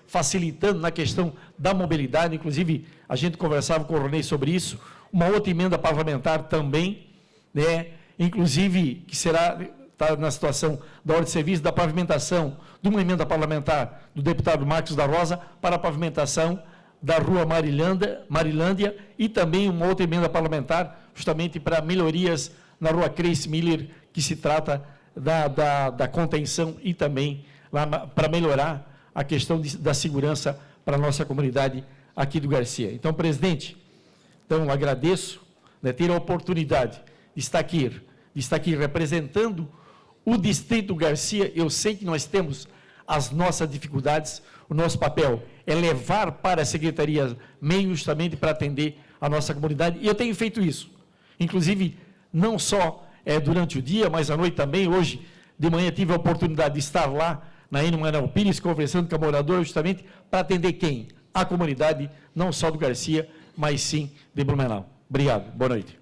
facilitando na questão da mobilidade, inclusive a gente conversava com o Ronei sobre isso, uma outra emenda parlamentar também, né, inclusive que está na situação da ordem de serviço da pavimentação, de uma emenda parlamentar do deputado Marcos da Rosa para a pavimentação da rua Marilândia e também uma outra emenda parlamentar justamente para melhorias na rua Grace Miller, que se trata da contenção e também para melhorar a questão da segurança para a nossa comunidade aqui do Garcia. Então, presidente, agradeço, né, ter a oportunidade de estar aqui representando o distrito do Garcia. Eu sei que nós temos as nossas dificuldades, o nosso papel é levar para a secretaria meios justamente para atender a nossa comunidade, e eu tenho feito isso, inclusive não só durante o dia, mas à noite também. Hoje de manhã tive a oportunidade de estar lá na Eno Manuel Pires, conversando com a moradora justamente para atender quem? A comunidade, não só do Garcia, mas sim de Blumenau. Obrigado, boa noite.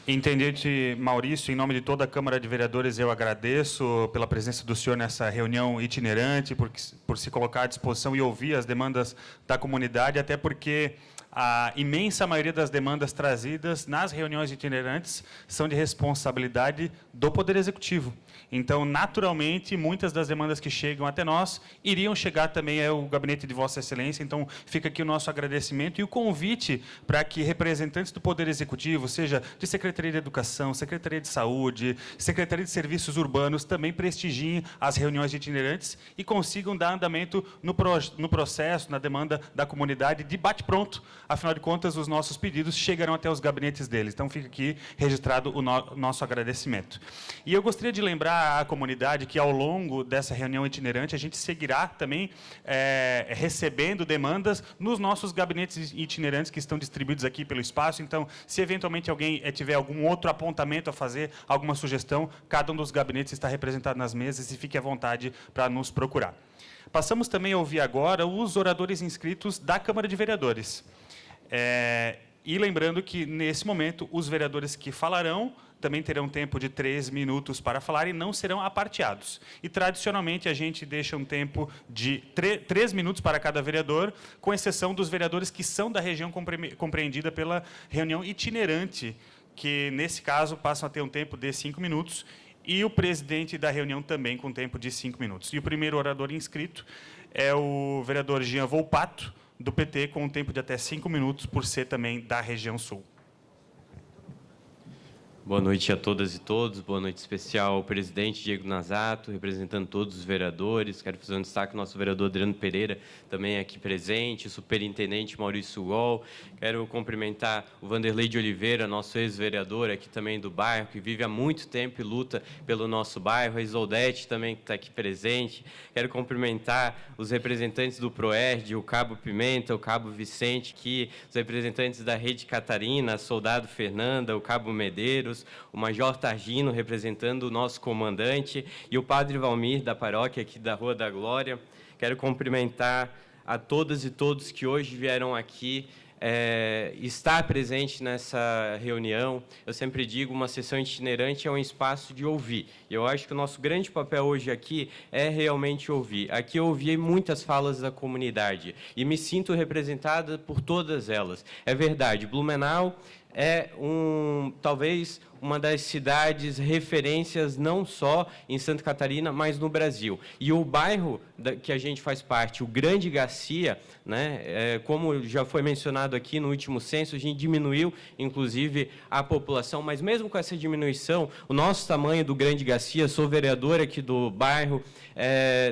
Intendente Maurício, em nome de toda a Câmara de Vereadores, eu agradeço pela presença do senhor nessa reunião itinerante, por se colocar à disposição e ouvir as demandas da comunidade, até porque a imensa maioria das demandas trazidas nas reuniões itinerantes são de responsabilidade do Poder Executivo. Então, naturalmente, muitas das demandas que chegam até nós iriam chegar também ao gabinete de Vossa Excelência. Então, fica aqui o nosso agradecimento e o convite para que representantes do Poder Executivo, seja de Secretaria de Educação, Secretaria de Saúde, Secretaria de Serviços Urbanos, também prestigiem as reuniões itinerantes e consigam dar andamento no processo, na demanda da comunidade de bate-pronto. Afinal de contas, os nossos pedidos chegarão até os gabinetes deles. Então, fica aqui registrado o nosso agradecimento. E eu gostaria de lembrar à comunidade que, ao longo dessa reunião itinerante, a gente seguirá também recebendo demandas nos nossos gabinetes itinerantes que estão distribuídos aqui pelo espaço. Então, se eventualmente alguém tiver algum outro apontamento a fazer, alguma sugestão, cada um dos gabinetes está representado nas mesas e fique à vontade para nos procurar. Passamos também a ouvir agora os oradores inscritos da Câmara de Vereadores. E lembrando que, nesse momento, os vereadores que falarão também terão tempo de 3 minutos para falar e não serão aparteados. E, tradicionalmente, a gente deixa um tempo de 3 minutos para cada vereador, com exceção dos vereadores que são da região compreendida pela reunião itinerante, que, nesse caso, passam a ter um tempo de 5 minutos, e o presidente da reunião também com tempo de 5 minutos. E o primeiro orador inscrito é o vereador Jean Volpato, do PT, com um tempo de até 5 minutos, por ser também da região sul. Boa noite a todas e todos. Boa noite especial ao presidente Diego Nasato, representando todos os vereadores. Quero fazer um destaque ao nosso vereador Adriano Pereira, também aqui presente, o superintendente Maurício Gol. Quero cumprimentar o Vanderlei de Oliveira, nosso ex-vereador aqui também do bairro, que vive há muito tempo e luta pelo nosso bairro. A Isoldete também, que está aqui presente. Quero cumprimentar os representantes do PROERD, o Cabo Pimenta, o Cabo Vicente, aqui, os representantes da Rede Catarina, a Soldado Fernanda, o Cabo Medeiros, o Major Targino, representando o nosso comandante, e o Padre Valmir, da paróquia aqui da Rua da Glória. Quero cumprimentar a todas e todos que hoje vieram aqui estar presente nessa reunião. Eu sempre digo, uma sessão itinerante é um espaço de ouvir. E eu acho que o nosso grande papel hoje aqui é realmente ouvir. Aqui eu ouvi muitas falas da comunidade e me sinto representada por todas elas. É verdade, Blumenau é talvez uma das cidades referências não só em Santa Catarina, mas no Brasil. E o bairro que a gente faz parte, o Grande Garcia, né, como já foi mencionado aqui no último censo, a gente diminuiu, inclusive, a população, mas mesmo com essa diminuição, o nosso tamanho do Grande Garcia, sou vereador aqui do bairro,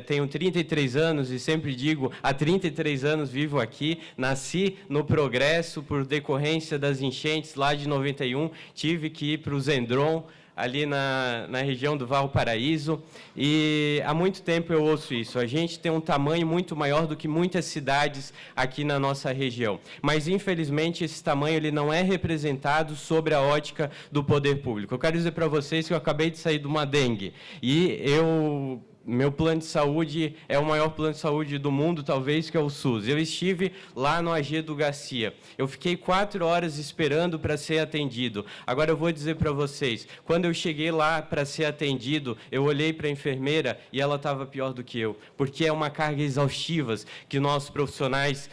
tenho 33 anos e sempre digo, há 33 anos vivo aqui, nasci no Progresso por decorrência das enchentes lá de 91, tive que ir para o Zendron, ali na região do Valparaíso, e há muito tempo eu ouço isso. A gente tem um tamanho muito maior do que muitas cidades aqui na nossa região. Mas, infelizmente, esse tamanho ele não é representado sobre a ótica do poder público. Eu quero dizer para vocês que eu acabei de sair de uma dengue, e meu plano de saúde é o maior plano de saúde do mundo, talvez, que é o SUS. Eu estive lá no AG do Garcia. Eu fiquei 4 horas esperando para ser atendido. Agora, eu vou dizer para vocês, quando eu cheguei lá para ser atendido, eu olhei para a enfermeira e ela estava pior do que eu, porque é uma carga exaustiva que nossos profissionais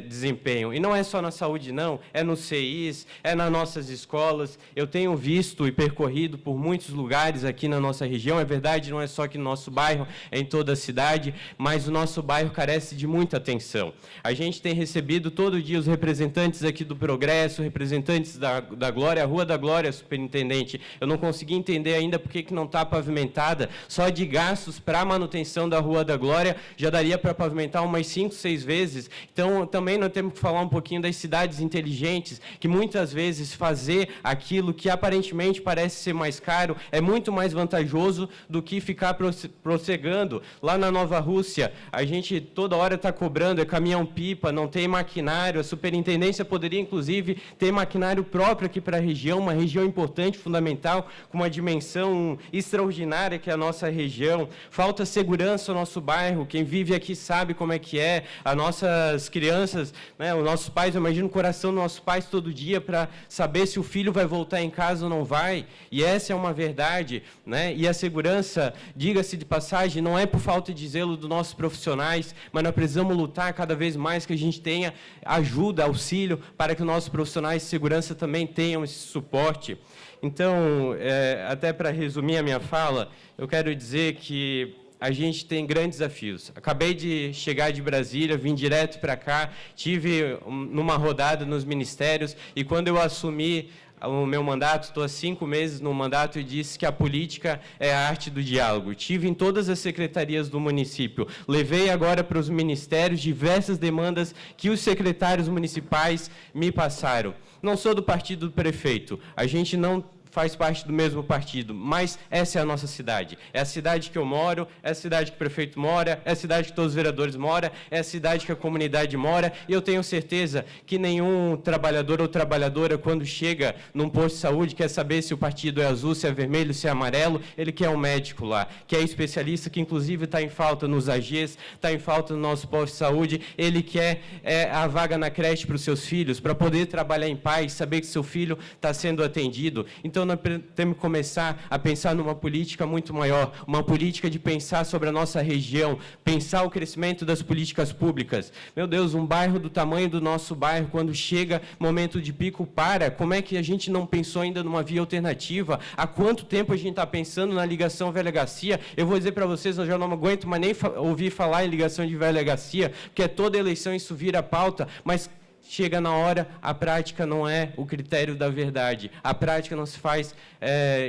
desempenham. E não é só na saúde, não. É nos CIs, é nas nossas escolas. Eu tenho visto e percorrido por muitos lugares aqui na nossa região. É verdade, não é só aqui no nosso bairro, é em toda a cidade, mas o nosso bairro carece de muita atenção. A gente tem recebido todo dia os representantes aqui do Progresso, representantes da Glória, a Rua da Glória, superintendente. Eu não consegui entender ainda por que não está pavimentada. Só de gastos para a manutenção da Rua da Glória já daria para pavimentar umas 5, 6 vezes. Então, também nós temos que falar um pouquinho das cidades inteligentes, que muitas vezes fazer aquilo que aparentemente parece ser mais caro é muito mais vantajoso do que ficar prosseguindo. Lá na Nova Rússia, a gente toda hora está cobrando, caminhão-pipa, não tem maquinário, a superintendência poderia, inclusive, ter maquinário próprio aqui para a região, uma região importante, fundamental, com uma dimensão extraordinária que é a nossa região. Falta segurança no nosso bairro, quem vive aqui sabe como é que é, as nossas crianças, né, os nossos pais, eu imagino o coração dos nossos pais todo dia para saber se o filho vai voltar em casa ou não vai, e essa é uma verdade, né? E a segurança, diga-se de passagem, não é por falta de zelo dos nossos profissionais, mas nós precisamos lutar cada vez mais que a gente tenha ajuda, auxílio, para que os nossos profissionais de segurança também tenham esse suporte. Então, até para resumir a minha fala, eu quero dizer que a gente tem grandes desafios. Acabei de chegar de Brasília, vim direto para cá, tive numa rodada nos ministérios, e quando eu assumi o meu mandato, estou há 5 meses no mandato, e disse que a política é a arte do diálogo. Tive em todas as secretarias do município. Levei agora para os ministérios diversas demandas que os secretários municipais me passaram. Não sou do partido do prefeito, a gente não faz parte do mesmo partido, mas essa é a nossa cidade. É a cidade que eu moro, é a cidade que o prefeito mora, é a cidade que todos os vereadores moram, é a cidade que a comunidade mora, e eu tenho certeza que nenhum trabalhador ou trabalhadora, quando chega num posto de saúde, quer saber se o partido é azul, se é vermelho, se é amarelo, ele quer um médico lá, que é especialista, que inclusive está em falta nos AGs, está em falta no nosso posto de saúde, ele quer a vaga na creche para os seus filhos, para poder trabalhar em paz, saber que seu filho está sendo atendido. Então, nós temos que começar a pensar numa política muito maior, uma política de pensar sobre a nossa região, pensar o crescimento das políticas públicas. Meu Deus, um bairro do tamanho do nosso bairro, quando chega momento de pico, como é que a gente não pensou ainda numa via alternativa? Há quanto tempo a gente está pensando na ligação Velha-Garcia? Eu vou dizer para vocês, eu já não aguento mais nem ouvir falar em ligação de Velha-Garcia, porque toda eleição isso vira pauta, mas chega na hora, a prática não é o critério da verdade. A prática não se faz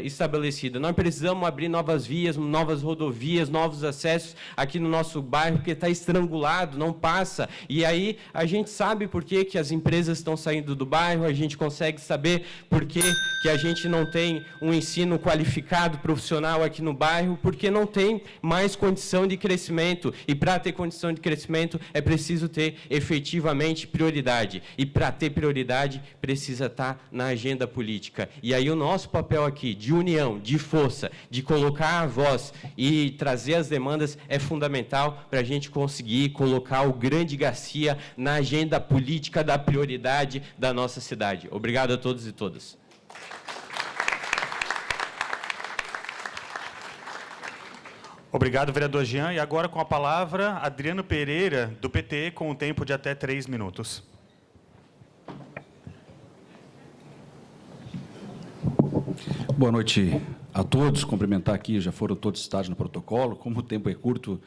estabelecida. Nós precisamos abrir novas vias, novas rodovias, novos acessos aqui no nosso bairro, porque está estrangulado, não passa. E aí a gente sabe por que as empresas estão saindo do bairro, a gente consegue saber por que a gente não tem um ensino qualificado, profissional aqui no bairro, porque não tem mais condição de crescimento. E para ter condição de crescimento é preciso ter efetivamente prioridade. E para ter prioridade, precisa estar na agenda política. E aí o nosso papel aqui, de união, de força, de colocar a voz e trazer as demandas, é fundamental para a gente conseguir colocar o Grande Garcia na agenda política da prioridade da nossa cidade. Obrigado a todos e todas. Obrigado, vereador Jean. E agora, com a palavra, Adriano Pereira, do PT, com um tempo de até 3 minutos. Boa noite a todos. Cumprimentar aqui, já foram todos citados no protocolo. Como o tempo é curto,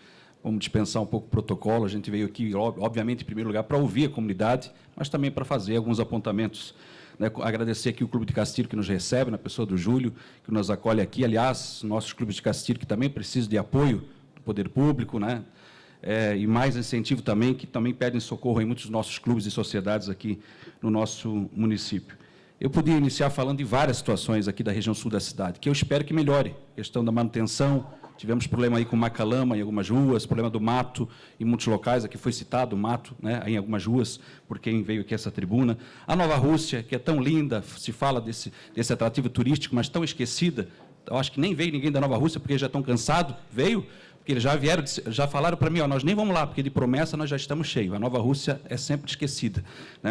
vamos dispensar um pouco o protocolo. A gente veio aqui, obviamente, em primeiro lugar, para ouvir a comunidade, mas também para fazer alguns apontamentos. Agradecer aqui o Clube de Castilho, que nos recebe, na pessoa do Júlio, que nos acolhe aqui. Aliás, nossos clubes de Castilho, que também precisam de apoio do poder público, e mais incentivo também, que também pedem socorro em muitos dos nossos clubes e sociedades aqui no nosso município. Eu podia iniciar falando de várias situações aqui da região sul da cidade, que eu espero que melhore. Questão da manutenção, tivemos problema aí com macalama em algumas ruas, problema do mato em muitos locais, aqui foi citado o mato, em algumas ruas, por quem veio aqui a essa tribuna. A Nova Rússia, que é tão linda, se fala desse atrativo turístico, mas tão esquecida. Eu acho que nem veio ninguém da Nova Rússia, porque já estão cansados, veio, porque eles já vieram, já falaram para mim, nós nem vamos lá, porque de promessa nós já estamos cheios. A Nova Rússia é sempre esquecida.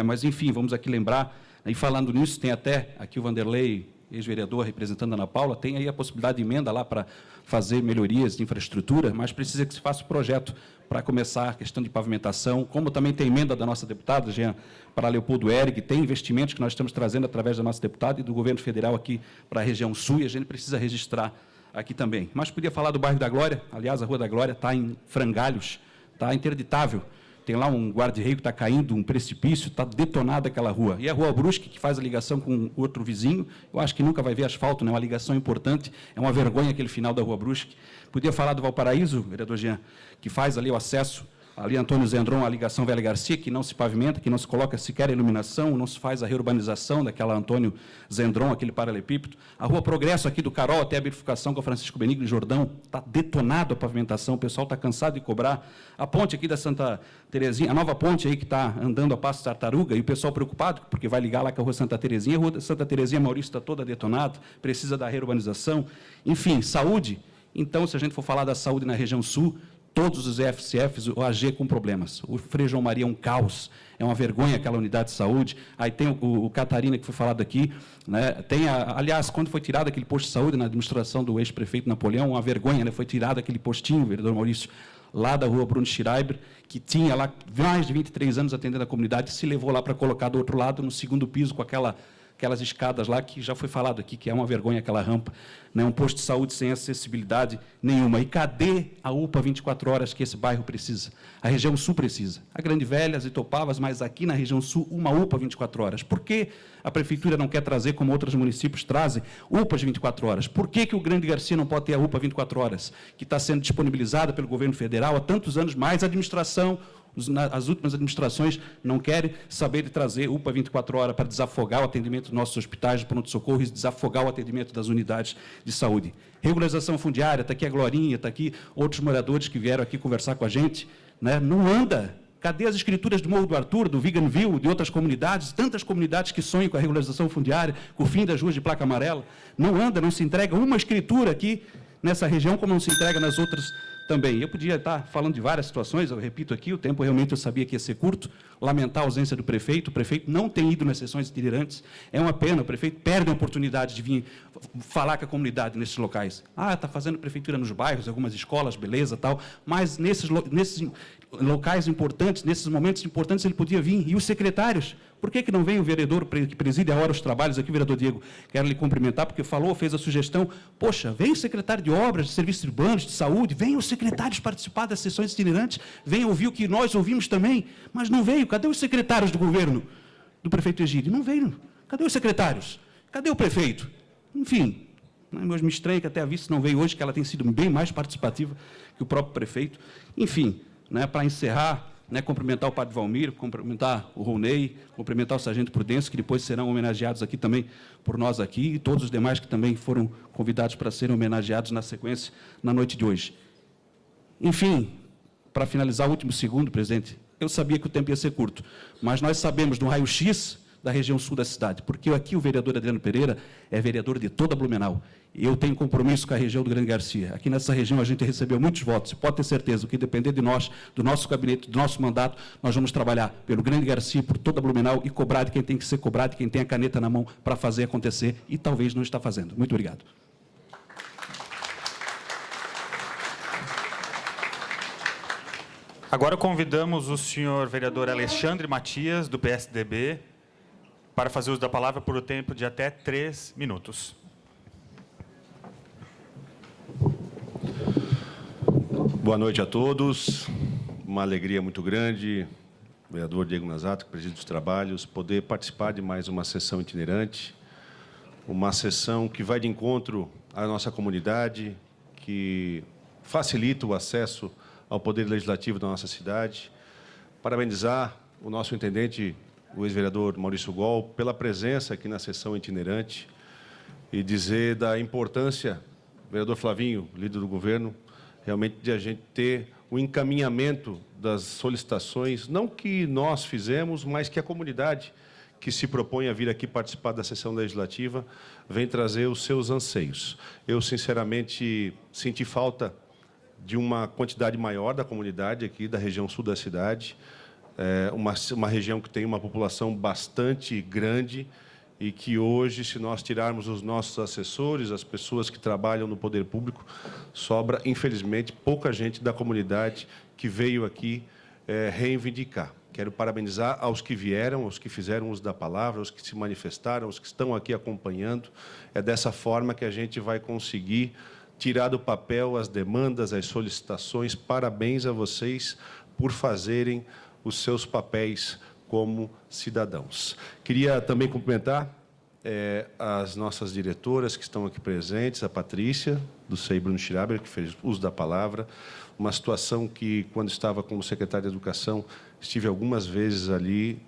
Mas, enfim, vamos aqui lembrar. E falando nisso, tem até aqui o Vanderlei, ex-vereador, representando a Ana Paula, tem aí a possibilidade de emenda lá para fazer melhorias de infraestrutura, mas precisa que se faça o projeto para começar a questão de pavimentação, como também tem emenda da nossa deputada, Jean, para Leopoldo Erig, tem investimentos que nós estamos trazendo através da nossa deputada e do governo federal aqui para a região sul, e a gente precisa registrar aqui também. Mas podia falar do bairro da Glória, aliás, a Rua da Glória está em frangalhos, está interditável. Tem lá um guarda-reio que está caindo, um precipício, está detonada aquela rua. E a Rua Brusque, que faz a ligação com outro vizinho, eu acho que nunca vai ver asfalto, é uma ligação importante, é uma vergonha aquele final da Rua Brusque. Podia falar do Valparaíso, vereador Jean, que faz ali o acesso, ali Antônio Zendron, a ligação Velha Garcia, que não se pavimenta, que não se coloca sequer a iluminação, não se faz a reurbanização daquela Antônio Zendron, aquele paralelepípedo. A Rua Progresso, aqui do Carol, até a bifurcação com a Francisco Benigno Jordão, está detonado a pavimentação, o pessoal está cansado de cobrar. A ponte aqui da Santa Terezinha, a nova ponte aí que está andando a passo tartaruga, e o pessoal preocupado, porque vai ligar lá com a Rua Santa Terezinha, a Rua Santa Terezinha, Maurício, está toda detonada, precisa da reurbanização. Enfim, saúde. Então, se a gente for falar da saúde na região sul, todos os FCFs, o AG com problemas. O Frei João Maria é um caos, é uma vergonha aquela unidade de saúde. Aí tem o Catarina, que foi falado aqui, né? Tem aliás, quando foi tirado aquele posto de saúde na administração do ex-prefeito Napoleão, uma vergonha, né? Foi tirado aquele postinho, vereador Maurício, lá da rua Bruno Schreiber, que tinha lá mais de 23 anos atendendo a comunidade, se levou lá para colocar do outro lado, no segundo piso, com aquelas escadas lá, que já foi falado aqui, que é uma vergonha aquela rampa, né? Um posto de saúde sem acessibilidade nenhuma. E cadê a UPA 24 horas que esse bairro precisa? A região sul precisa. A Grande Velha, as Itopavas, mas aqui na região sul, uma UPA 24 horas. Por que a prefeitura não quer trazer, como outros municípios trazem, UPAs 24 horas? Por que o Grande Garcia não pode ter a UPA 24 horas, que está sendo disponibilizada pelo governo federal há tantos anos, mais a administração, as últimas administrações não querem saber de trazer UPA 24 horas para desafogar o atendimento dos nossos hospitais de pronto-socorro e desafogar o atendimento das unidades de saúde. Regularização fundiária, está aqui a Glorinha, está aqui outros moradores que vieram aqui conversar com a gente, né? Não anda. Cadê as escrituras do Morro do Arthur, do Viganville, de outras comunidades, tantas comunidades que sonham com a regularização fundiária, com o fim das ruas de placa amarela? Não anda, não se entrega uma escritura aqui nessa região, como não se entrega nas outras também. Eu podia estar falando de várias situações, eu repito aqui, o tempo realmente eu sabia que ia ser curto, lamentar a ausência do prefeito, o prefeito não tem ido nas sessões itinerantes, é uma pena, o prefeito perde a oportunidade de vir falar com a comunidade nesses locais. Está fazendo prefeitura nos bairros, algumas escolas, beleza, tal, mas nesses locais importantes, nesses momentos importantes, ele podia vir. E os secretários? Por que não vem o vereador que preside a hora os trabalhos aqui, o vereador Diego? Quero lhe cumprimentar, porque fez a sugestão. Poxa, vem o secretário de obras, de serviços urbanos, de saúde, vem os secretários participar das sessões itinerantes, vem ouvir o que nós ouvimos também, mas não veio. Cadê os secretários do governo do prefeito Egídio? Não veio. Cadê os secretários? Cadê o prefeito? Enfim, mas me estranha que até a vice não veio hoje, que ela tem sido bem mais participativa que o próprio prefeito. Enfim, né, para encerrar, né, cumprimentar o padre Valmir, cumprimentar o Ronei, cumprimentar o sargento Prudêncio, que depois serão homenageados aqui também por nós aqui, e todos os demais que também foram convidados para serem homenageados na sequência, na noite de hoje. Enfim, para finalizar o último segundo, presidente, eu sabia que o tempo ia ser curto, mas nós sabemos do raio-x da região sul da cidade, porque aqui o vereador Adriano Pereira é vereador de toda Blumenau. Eu tenho compromisso com a região do Grande Garcia. Aqui nessa região a gente recebeu muitos votos. Pode ter certeza, o que depender de nós, do nosso gabinete, do nosso mandato, nós vamos trabalhar pelo Grande Garcia, por toda Blumenau e cobrar de quem tem que ser cobrado, de quem tem a caneta na mão para fazer acontecer e talvez não está fazendo. Muito obrigado. Agora convidamos o senhor vereador Alexandre Matias, do PSDB, para fazer uso da palavra por um tempo de até 3 minutos. Boa noite a todos. Uma alegria muito grande, vereador Diego Nazato, que preside os trabalhos, poder participar de mais uma sessão itinerante, uma sessão que vai de encontro à nossa comunidade, que facilita o acesso ao Poder Legislativo da nossa cidade. Parabenizar o nosso intendente, o ex-vereador Maurício Gol, pela presença aqui na sessão itinerante e dizer da importância, vereador Flavinho, líder do governo, realmente de a gente ter o encaminhamento das solicitações, não que nós fizemos, mas que a comunidade que se propõe a vir aqui participar da sessão legislativa vem trazer os seus anseios. Eu, sinceramente, senti falta de uma quantidade maior da comunidade aqui da região sul da cidade, uma região que tem uma população bastante grande e que hoje, se nós tirarmos os nossos assessores, as pessoas que trabalham no poder público, sobra, infelizmente, pouca gente da comunidade que veio aqui reivindicar. Quero parabenizar aos que vieram, aos que fizeram uso da palavra, aos que se manifestaram, aos que estão aqui acompanhando. É dessa forma que a gente vai conseguir tirar do papel as demandas, as solicitações. Parabéns a vocês por fazerem os seus papéis como cidadãos. Queria também cumprimentar as nossas diretoras que estão aqui presentes, a Patrícia, do CEI Bruno Schreiber, que fez uso da palavra, uma situação que, quando estava como secretário de Educação, estive algumas vezes ali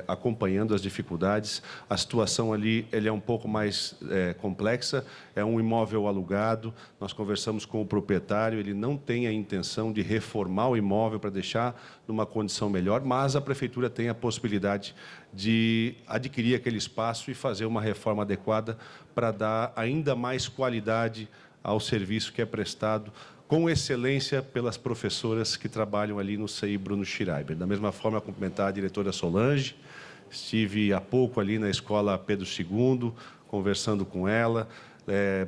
acompanhando as dificuldades. A situação ali é um pouco mais complexa, é um imóvel alugado, nós conversamos com o proprietário, ele não tem a intenção de reformar o imóvel para deixar numa condição melhor, mas a prefeitura tem a possibilidade de adquirir aquele espaço e fazer uma reforma adequada para dar ainda mais qualidade ao serviço que é prestado com excelência pelas professoras que trabalham ali no CEI Bruno Schreiber. Da mesma forma, cumprimentar a diretora Solange. Estive há pouco ali na escola Pedro II, conversando com ela,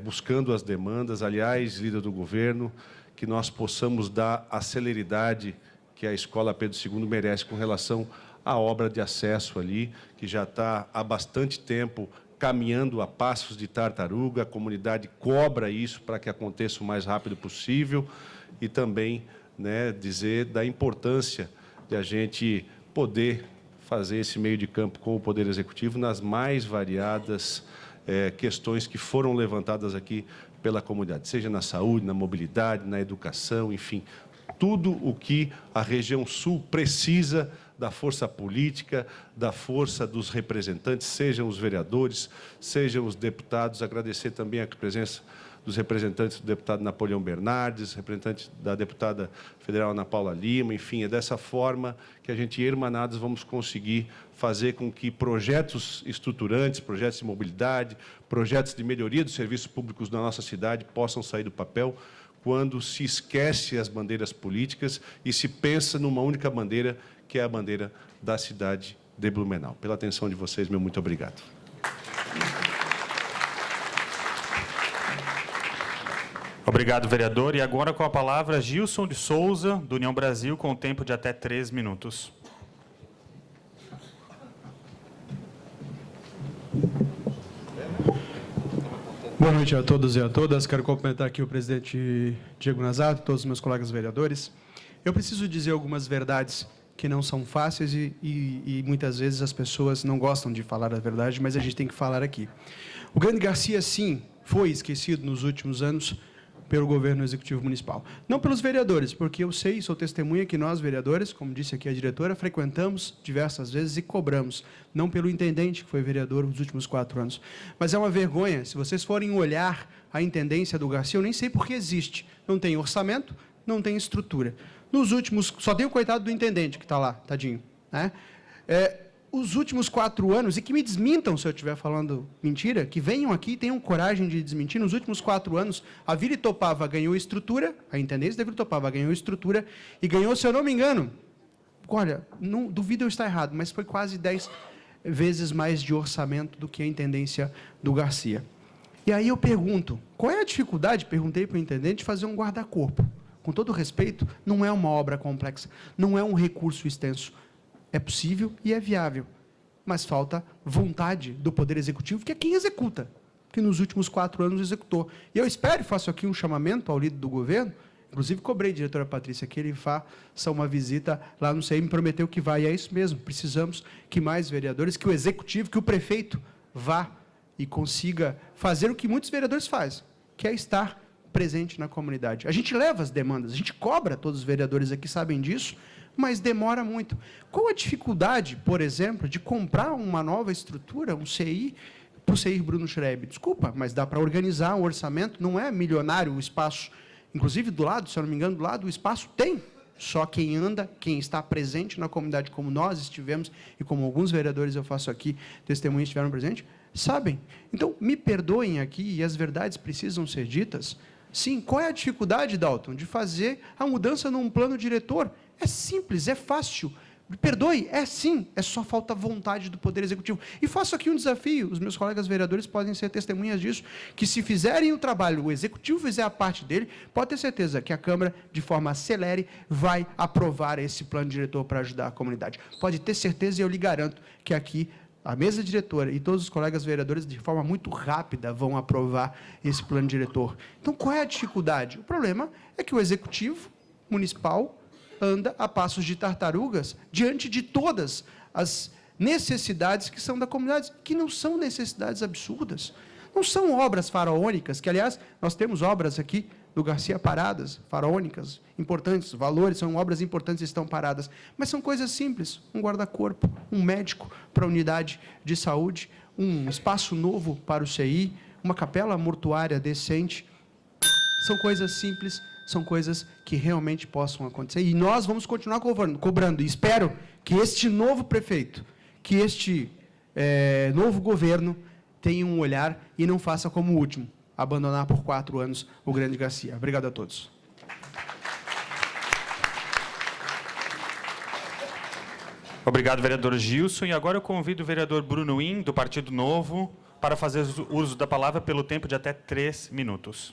buscando as demandas. Aliás, líder do governo, que nós possamos dar a celeridade que a escola Pedro II merece com relação à obra de acesso ali, que já está há bastante tempo caminhando a passos de tartaruga. A comunidade cobra isso para que aconteça o mais rápido possível e também, né, dizer da importância de a gente poder fazer esse meio de campo com o Poder Executivo nas mais variadas questões que foram levantadas aqui pela comunidade, seja na saúde, na mobilidade, na educação, enfim, tudo o que a região sul precisa da força política, da força dos representantes, sejam os vereadores, sejam os deputados. Agradecer também a presença dos representantes do deputado Napoleão Bernardes, representante da deputada federal Ana Paula Lima. Enfim, é dessa forma que a gente, hermanados, vamos conseguir fazer com que projetos estruturantes, projetos de mobilidade, projetos de melhoria dos serviços públicos na nossa cidade possam sair do papel, quando se esquece as bandeiras políticas e se pensa numa única bandeira, que é a bandeira da cidade de Blumenau. Pela atenção de vocês, meu muito obrigado. Obrigado, vereador. E agora com a palavra, Gilson de Souza, do União Brasil, com tempo de até 3 minutos. Boa noite a todos e a todas. Quero cumprimentar aqui o presidente Diego Nazato, todos os meus colegas vereadores. Eu preciso dizer algumas verdades que não são fáceis e muitas vezes as pessoas não gostam de falar a verdade, mas a gente tem que falar aqui. O Grande Garcia, sim, foi esquecido nos últimos anos pelo governo executivo municipal. Não pelos vereadores, porque eu sei, sou testemunha que nós, vereadores, como disse aqui a diretora, frequentamos diversas vezes e cobramos. Não pelo intendente, que foi vereador nos últimos 4 anos. Mas é uma vergonha, se vocês forem olhar a intendência do Garcia, eu nem sei por que existe. Não tem orçamento, não tem estrutura. Nos últimos, só tem o coitado do intendente que está lá, tadinho, né? Os últimos 4 anos, e que me desmintam se eu estiver falando mentira, que venham aqui e tenham coragem de desmentir, nos últimos 4 anos, a Vila Itopava ganhou estrutura, a intendência da Vila Itopava ganhou estrutura, e ganhou, se eu não me engano, olha, não duvido eu estar errado, mas foi quase 10 vezes mais de orçamento do que a intendência do Garcia. E aí eu pergunto, qual é a dificuldade, perguntei para o intendente, de fazer um guarda-corpo? Com todo respeito, não é uma obra complexa, não é um recurso extenso. É possível e é viável, mas falta vontade do Poder Executivo, que é quem executa, que nos últimos 4 anos executou. E eu espero, faço aqui um chamamento ao líder do governo, inclusive cobrei, diretora Patrícia, que ele faça uma visita lá no CEI, me prometeu que vai, e é isso mesmo, precisamos que mais vereadores, que o Executivo, que o prefeito vá e consiga fazer o que muitos vereadores fazem, que é estar presente na comunidade. A gente leva as demandas, a gente cobra, todos os vereadores aqui sabem disso, mas demora muito. Qual a dificuldade, por exemplo, de comprar uma nova estrutura, um CI, para o CI Bruno Schreiber? Desculpa, mas dá para organizar um orçamento, não é milionário o espaço. Inclusive, do lado, se eu não me engano, do lado, o espaço tem. Só quem anda, quem está presente na comunidade, como nós estivemos, e como alguns vereadores eu faço aqui, testemunhas estiveram presentes, sabem. Então, me perdoem aqui, e as verdades precisam ser ditas. Sim, qual é a dificuldade, Dalton, de fazer a mudança num plano diretor? É simples, é fácil. Perdoe, é sim, é só falta vontade do Poder Executivo. E faço aqui um desafio, os meus colegas vereadores podem ser testemunhas disso, que se fizerem o trabalho, o Executivo fizer a parte dele, pode ter certeza que a Câmara, de forma celere, vai aprovar esse plano diretor para ajudar a comunidade. Pode ter certeza, e eu lhe garanto que aqui a mesa diretora e todos os colegas vereadores, de forma muito rápida, vão aprovar esse plano diretor. Então, qual é a dificuldade? O problema é que o Executivo municipal anda a passos de tartarugas diante de todas as necessidades que são da comunidade, que não são necessidades absurdas. Não são obras faraônicas, que, aliás, nós temos obras aqui do Garcia paradas, faraônicas, importantes, valores, são obras importantes e estão paradas, mas são coisas simples, um guarda-corpo, um médico para a unidade de saúde, um espaço novo para o CI, uma capela mortuária decente. São coisas simples, são coisas que realmente possam acontecer. E nós vamos continuar cobrando. E espero que este novo prefeito, que este novo governo tenha um olhar e não faça como o último, abandonar por 4 anos o Grande Garcia. Obrigado a todos. Obrigado, vereador Gilson. E agora eu convido o vereador Bruno In, do Partido Novo, para fazer uso da palavra pelo tempo de até 3 minutos.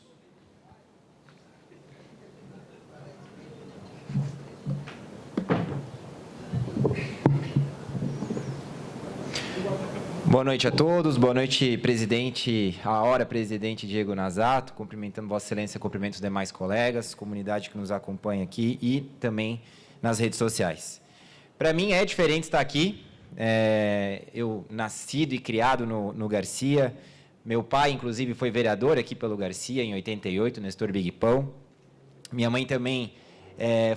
Boa noite a todos, boa noite, presidente, presidente Diego Nasato, cumprimentando Vossa Excelência, cumprimento os demais colegas, comunidade que nos acompanha aqui e também nas redes sociais. Para mim é diferente estar aqui, eu nascido e criado no Garcia, meu pai, inclusive, foi vereador aqui pelo Garcia em 88, Nestor Big Pão, minha mãe também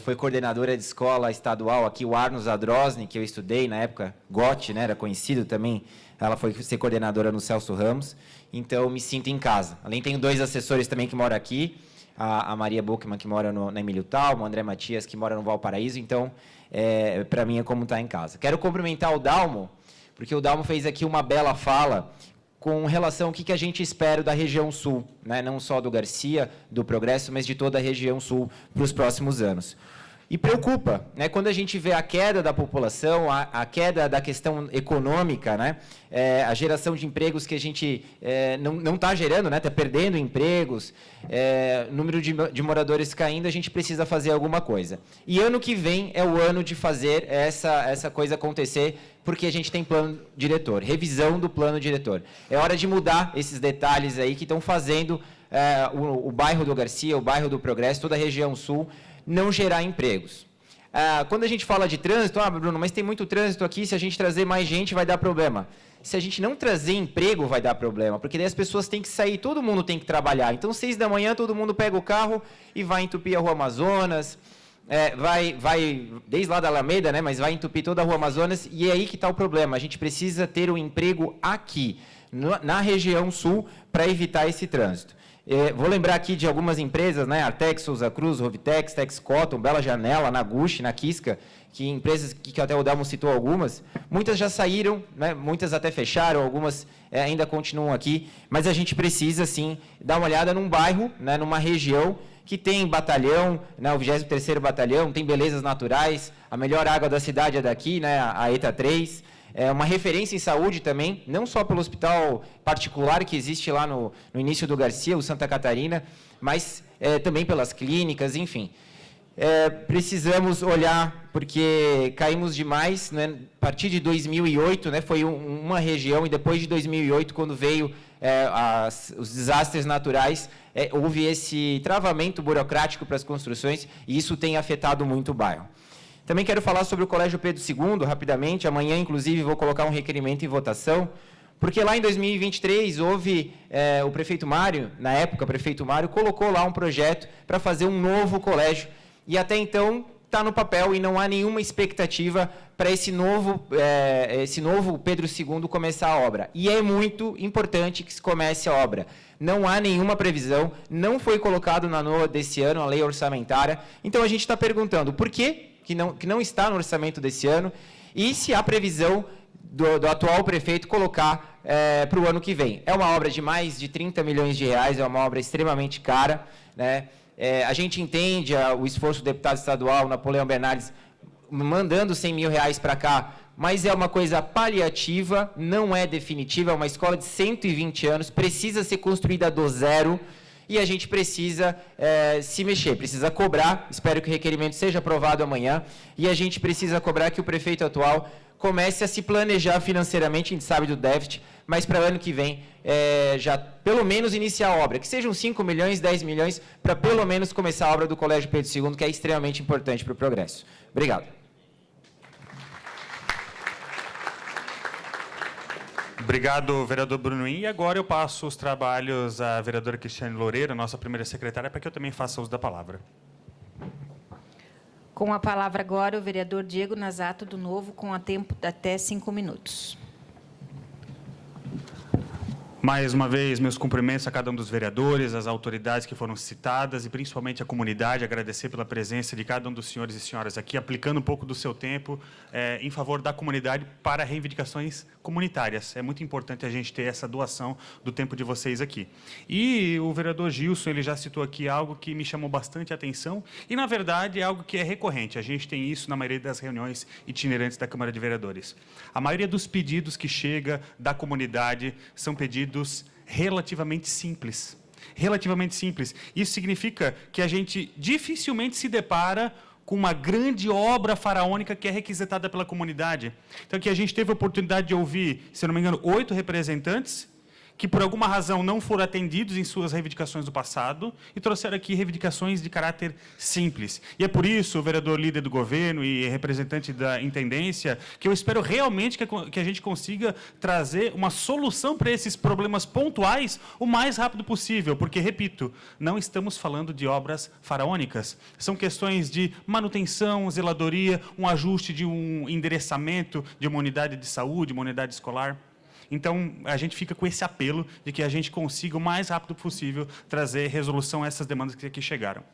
foi coordenadora de escola estadual aqui, o Arnos Adrosny, que eu estudei na época, GOT, né, era conhecido também, ela foi ser coordenadora no Celso Ramos, então eu me sinto em casa. Além, tenho 2 assessores também que moram aqui, a Maria Buchmann, que mora na Emílio Talmo, o André Matias, que mora no Valparaíso, então, para mim é como estar em casa. Quero cumprimentar o Dalmo, porque o Dalmo fez aqui uma bela fala com relação ao que a gente espera da região sul, né? Não só do Garcia, do Progresso, mas de toda a região sul para os próximos anos. E preocupa, né, quando a gente vê a queda da população, a queda da questão econômica, né, a geração de empregos que a gente não está gerando, né, está perdendo empregos, número de moradores caindo, a gente precisa fazer alguma coisa. E ano que vem é o ano de fazer essa coisa acontecer, porque a gente tem plano diretor, revisão do plano diretor. É hora de mudar esses detalhes aí que estão fazendo o bairro do Garcia, o bairro do Progresso, toda a região sul, não gerar empregos. Quando a gente fala de trânsito, Bruno, mas tem muito trânsito aqui, se a gente trazer mais gente vai dar problema. Se a gente não trazer emprego vai dar problema, porque daí as pessoas têm que sair, todo mundo tem que trabalhar. Então, 6 da manhã, todo mundo pega o carro e vai entupir a Rua Amazonas, vai desde lá da Alameda, né, mas vai entupir toda a Rua Amazonas, e é aí que está o problema. A gente precisa ter um emprego aqui, na região sul, para evitar esse trânsito. Vou lembrar aqui de algumas empresas, né, Artex, Souza Cruz, Rovitex, Tex Cotton, Bela Janela, Naguchi, Nakisca, que empresas que até o Dalmo citou algumas, muitas já saíram, né, muitas até fecharam, algumas ainda continuam aqui, mas a gente precisa, sim, dar uma olhada num bairro, né, numa região que tem batalhão, né, o 23º Batalhão, tem belezas naturais, a melhor água da cidade é daqui, né, a ETA 3, é uma referência em saúde também, não só pelo hospital particular que existe lá no início do Garcia, o Santa Catarina, mas também pelas clínicas, enfim. Precisamos olhar, porque caímos demais, né? A partir de 2008, né, foi uma região, e depois de 2008, quando veio os desastres naturais, houve esse travamento burocrático para as construções, e isso tem afetado muito o bairro. Também quero falar sobre o Colégio Pedro II, rapidamente. Amanhã, inclusive, vou colocar um requerimento em votação, porque lá em 2023 houve, o prefeito Mário, na época, o prefeito Mário, colocou lá um projeto para fazer um novo colégio, e até então está no papel e não há nenhuma expectativa para esse novo Pedro II começar a obra. E é muito importante que se comece a obra. Não há nenhuma previsão, não foi colocado na NOA desse ano, a lei orçamentária. Então, a gente está perguntando por que não está no orçamento desse ano, e se há previsão do atual prefeito colocar para o ano que vem. É uma obra de mais de 30 milhões de reais, é uma obra extremamente cara, né? A gente entende o esforço do deputado estadual, Napoleão Bernardes, mandando 100 mil reais para cá, mas é uma coisa paliativa, não é definitiva, é uma escola de 120 anos, precisa ser construída do zero, e a gente precisa se mexer, precisa cobrar, espero que o requerimento seja aprovado amanhã, e a gente precisa cobrar que o prefeito atual comece a se planejar financeiramente, a gente sabe do déficit, mas para o ano que vem já pelo menos iniciar a obra, que sejam 5 milhões, 10 milhões, para pelo menos começar a obra do Colégio Pedro II, que é extremamente importante para o progresso. Obrigado. Obrigado, vereador Bruno In. E agora eu passo os trabalhos à vereadora Cristiane Loureira, nossa primeira secretária, para que eu também faça uso da palavra. Com a palavra agora o vereador Diego Nasato, do Novo, com a tempo de até 5 minutos. Mais uma vez, meus cumprimentos a cada um dos vereadores, às autoridades que foram citadas e principalmente à comunidade, agradecer pela presença de cada um dos senhores e senhoras aqui, aplicando um pouco do seu tempo em favor da comunidade para reivindicações comunitárias. É muito importante a gente ter essa doação do tempo de vocês aqui. E o vereador Gilson, ele já citou aqui algo que me chamou bastante atenção e, na verdade, é algo que é recorrente. A gente tem isso na maioria das reuniões itinerantes da Câmara de Vereadores. A maioria dos pedidos que chega da comunidade são pedidos relativamente simples. Relativamente simples. Isso significa que a gente dificilmente se depara com uma grande obra faraônica que é requisitada pela comunidade. Então, aqui a gente teve a oportunidade de ouvir, se não me engano, 8 representantes que, por alguma razão, não foram atendidos em suas reivindicações do passado e trouxeram aqui reivindicações de caráter simples. E é por isso, o vereador líder do governo e representante da intendência, que eu espero realmente que a gente consiga trazer uma solução para esses problemas pontuais o mais rápido possível, porque, repito, não estamos falando de obras faraônicas. São questões de manutenção, zeladoria, um ajuste de um endereçamento de uma unidade de saúde, uma unidade escolar. Então, a gente fica com esse apelo de que a gente consiga, o mais rápido possível, trazer resolução a essas demandas que aqui chegaram.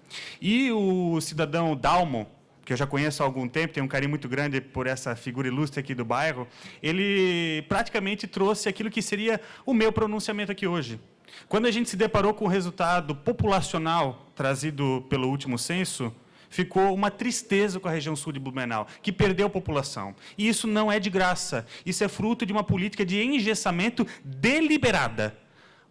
E o cidadão Dalmo, que eu já conheço há algum tempo, tenho um carinho muito grande por essa figura ilustre aqui do bairro, ele praticamente trouxe aquilo que seria o meu pronunciamento aqui hoje. Quando a gente se deparou com o resultado populacional trazido pelo último censo, ficou uma tristeza com a região sul de Blumenau, que perdeu população. E isso não é de graça. Isso é fruto de uma política de engessamento deliberada.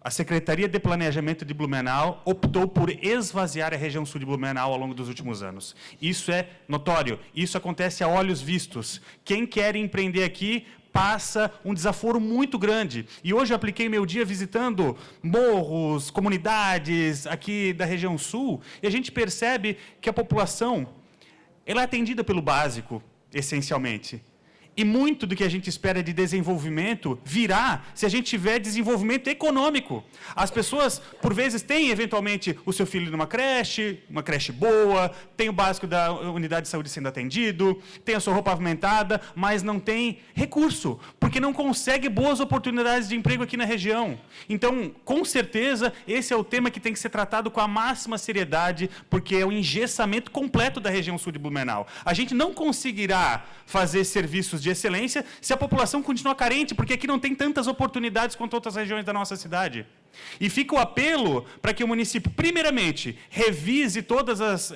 A Secretaria de Planejamento de Blumenau optou por esvaziar a região sul de Blumenau ao longo dos últimos anos. Isso é notório. Isso acontece a olhos vistos. Quem quer empreender aqui passa um desaforo muito grande. E hoje eu apliquei meu dia visitando morros, comunidades aqui da região sul, e a gente percebe que a população ela é atendida pelo básico, essencialmente. E muito do que a gente espera de desenvolvimento virá se a gente tiver desenvolvimento econômico. As pessoas, por vezes, têm, eventualmente, o seu filho numa creche boa, tem o básico da unidade de saúde sendo atendido, tem a sua roupa pavimentada, mas não tem recurso, porque não consegue boas oportunidades de emprego aqui na região. Então, com certeza, esse é o tema que tem que ser tratado com a máxima seriedade, porque é o engessamento completo da região sul de Blumenau. A gente não conseguirá fazer serviços de excelência se a população continuar carente, porque aqui não tem tantas oportunidades quanto outras regiões da nossa cidade. E fica o apelo para que o município, primeiramente, revise todas as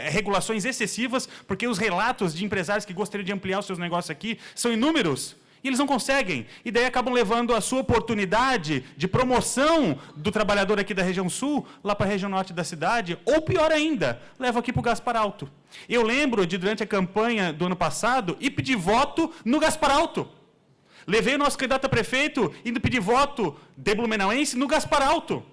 regulações excessivas, porque os relatos de empresários que gostariam de ampliar os seus negócios aqui são inúmeros. E eles não conseguem. E daí acabam levando a sua oportunidade de promoção do trabalhador aqui da região sul, lá para a região norte da cidade, ou pior ainda, leva aqui para o Gaspar Alto. Eu lembro de, durante a campanha do ano passado, ir pedir voto no Gaspar Alto. Levei o nosso candidato a prefeito indo pedir voto de blumenauense no Gaspar Alto.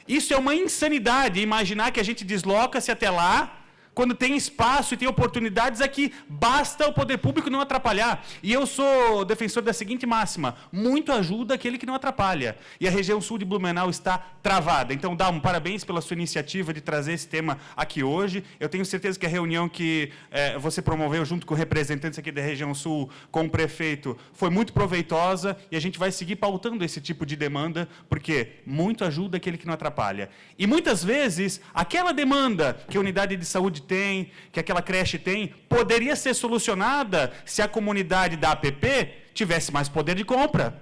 Isso é uma insanidade, imaginar que a gente desloca-se até lá, quando tem espaço e tem oportunidades, aqui basta o poder público não atrapalhar. E eu sou defensor da seguinte máxima: muito ajuda aquele que não atrapalha. E a região sul de Blumenau está travada. Então, Dalmo, parabéns pela sua iniciativa de trazer esse tema aqui hoje. Eu tenho certeza que a reunião que você promoveu junto com representantes aqui da região sul, com o prefeito, foi muito proveitosa, e a gente vai seguir pautando esse tipo de demanda, porque muito ajuda aquele que não atrapalha. E muitas vezes, aquela demanda que a unidade de saúde tem, que aquela creche tem, poderia ser solucionada se a comunidade da APP tivesse mais poder de compra.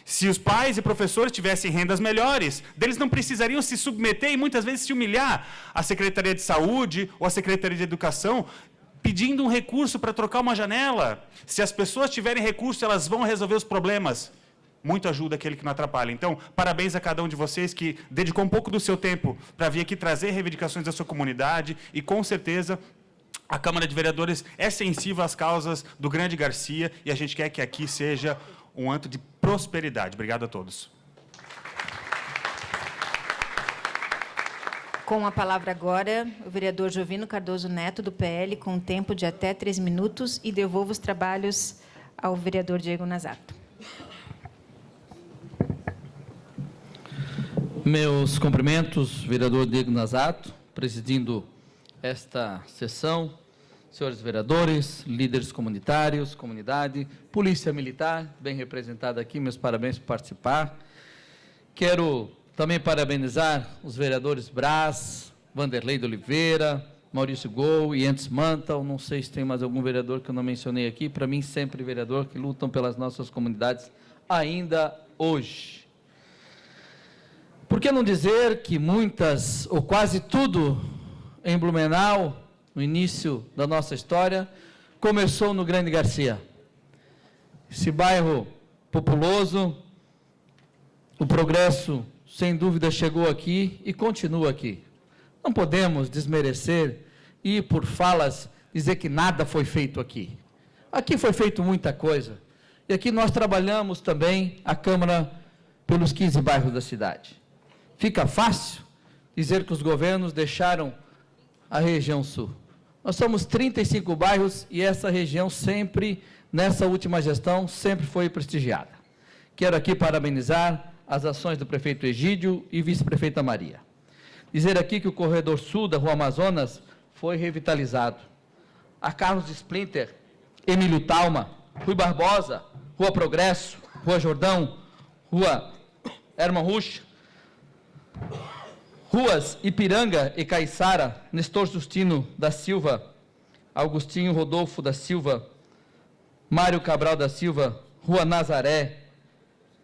Se os pais e professores tivessem rendas melhores, eles não precisariam se submeter e muitas vezes se humilhar à Secretaria de Saúde ou à Secretaria de Educação, pedindo um recurso para trocar uma janela. Se as pessoas tiverem recurso, elas vão resolver os problemas. Muito ajuda aquele que não atrapalha. Então, parabéns a cada um de vocês que dedicou um pouco do seu tempo para vir aqui trazer reivindicações da sua comunidade, e, com certeza, a Câmara de Vereadores é sensível às causas do grande Garcia, e a gente quer que aqui seja um antro de prosperidade. Obrigado a todos. Com a palavra agora, o vereador Jovino Cardoso Neto, do PL, com tempo de até 3 minutos, e devolvo os trabalhos ao vereador Diego Nazato. Meus cumprimentos, vereador Diego Nazato, presidindo esta sessão, senhores vereadores, líderes comunitários, comunidade, polícia militar, bem representada aqui, meus parabéns por participar. Quero também parabenizar os vereadores Braz, Vanderlei de Oliveira, Maurício Gol e Entes Mantal. Não sei se tem mais algum vereador que eu não mencionei aqui. Para mim, sempre vereador que lutam pelas nossas comunidades ainda hoje. Por que não dizer que muitas, ou quase tudo, em Blumenau, no início da nossa história, começou no Grande Garcia. Esse bairro populoso, o progresso, sem dúvida, chegou aqui e continua aqui. Não podemos desmerecer e, por falas, dizer que nada foi feito aqui. Aqui foi feito muita coisa. E aqui nós trabalhamos também a Câmara pelos 15 bairros da cidade. Fica fácil dizer que os governos deixaram a região sul. Nós somos 35 bairros e essa região sempre, nessa última gestão, sempre foi prestigiada. Quero aqui parabenizar as ações do prefeito Egídio e vice-prefeita Maria. Dizer aqui que o corredor sul da Rua Amazonas foi revitalizado. A Carlos Splinter, Emílio Talma, Rui Barbosa, Rua Progresso, Rua Jordão, Rua Herman Rusch, Ruas Ipiranga e Caiçara, Nestor Justino da Silva, Augustinho Rodolfo da Silva, Mário Cabral da Silva, Rua Nazaré,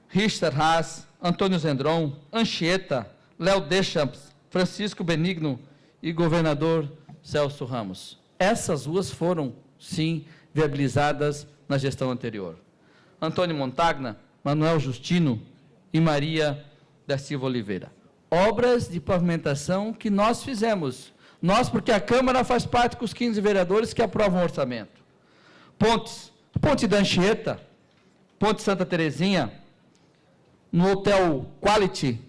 Richard Haas, Antônio Zendron, Anchieta, Léo Deschamps, Francisco Benigno e Governador Celso Ramos. Essas ruas foram, sim, viabilizadas na gestão anterior. Antônio Montagna, Manuel Justino e Maria da Silva Oliveira. Obras de pavimentação que nós fizemos. Nós, porque a Câmara faz parte com os 15 vereadores que aprovam o orçamento. Pontes, Ponte da Anchieta, Ponte Santa Terezinha, no Hotel Quality,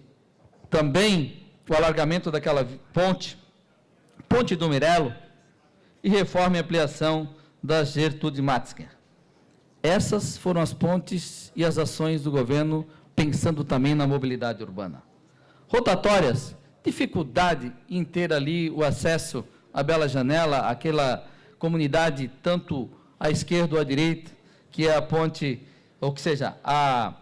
também o alargamento daquela ponte, Ponte do Mirelo e reforma e ampliação da Gertrude Matzker. Essas foram as pontes e as ações do governo, pensando também na mobilidade urbana. Rotatórias, dificuldade em ter ali o acesso à Bela Janela, aquela comunidade tanto à esquerda ou à direita, que é a ponte, ou que seja, a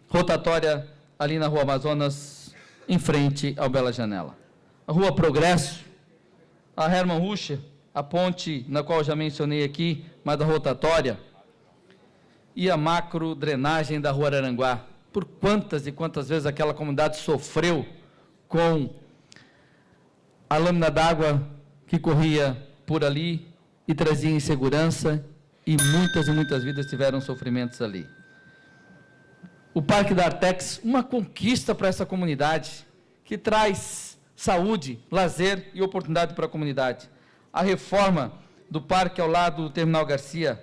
rotatória ali na Rua Amazonas, em frente ao Bela Janela. A Rua Progresso, a Herman Rusch, a ponte na qual já mencionei aqui, mas da rotatória, e a macro drenagem da Rua Araranguá. Por quantas e quantas vezes aquela comunidade sofreu com a lâmina d'água que corria por ali e trazia insegurança, e muitas vidas tiveram sofrimentos ali. O Parque da Artex, uma conquista para essa comunidade, que traz saúde, lazer e oportunidade para a comunidade. A reforma do parque ao lado do Terminal Garcia,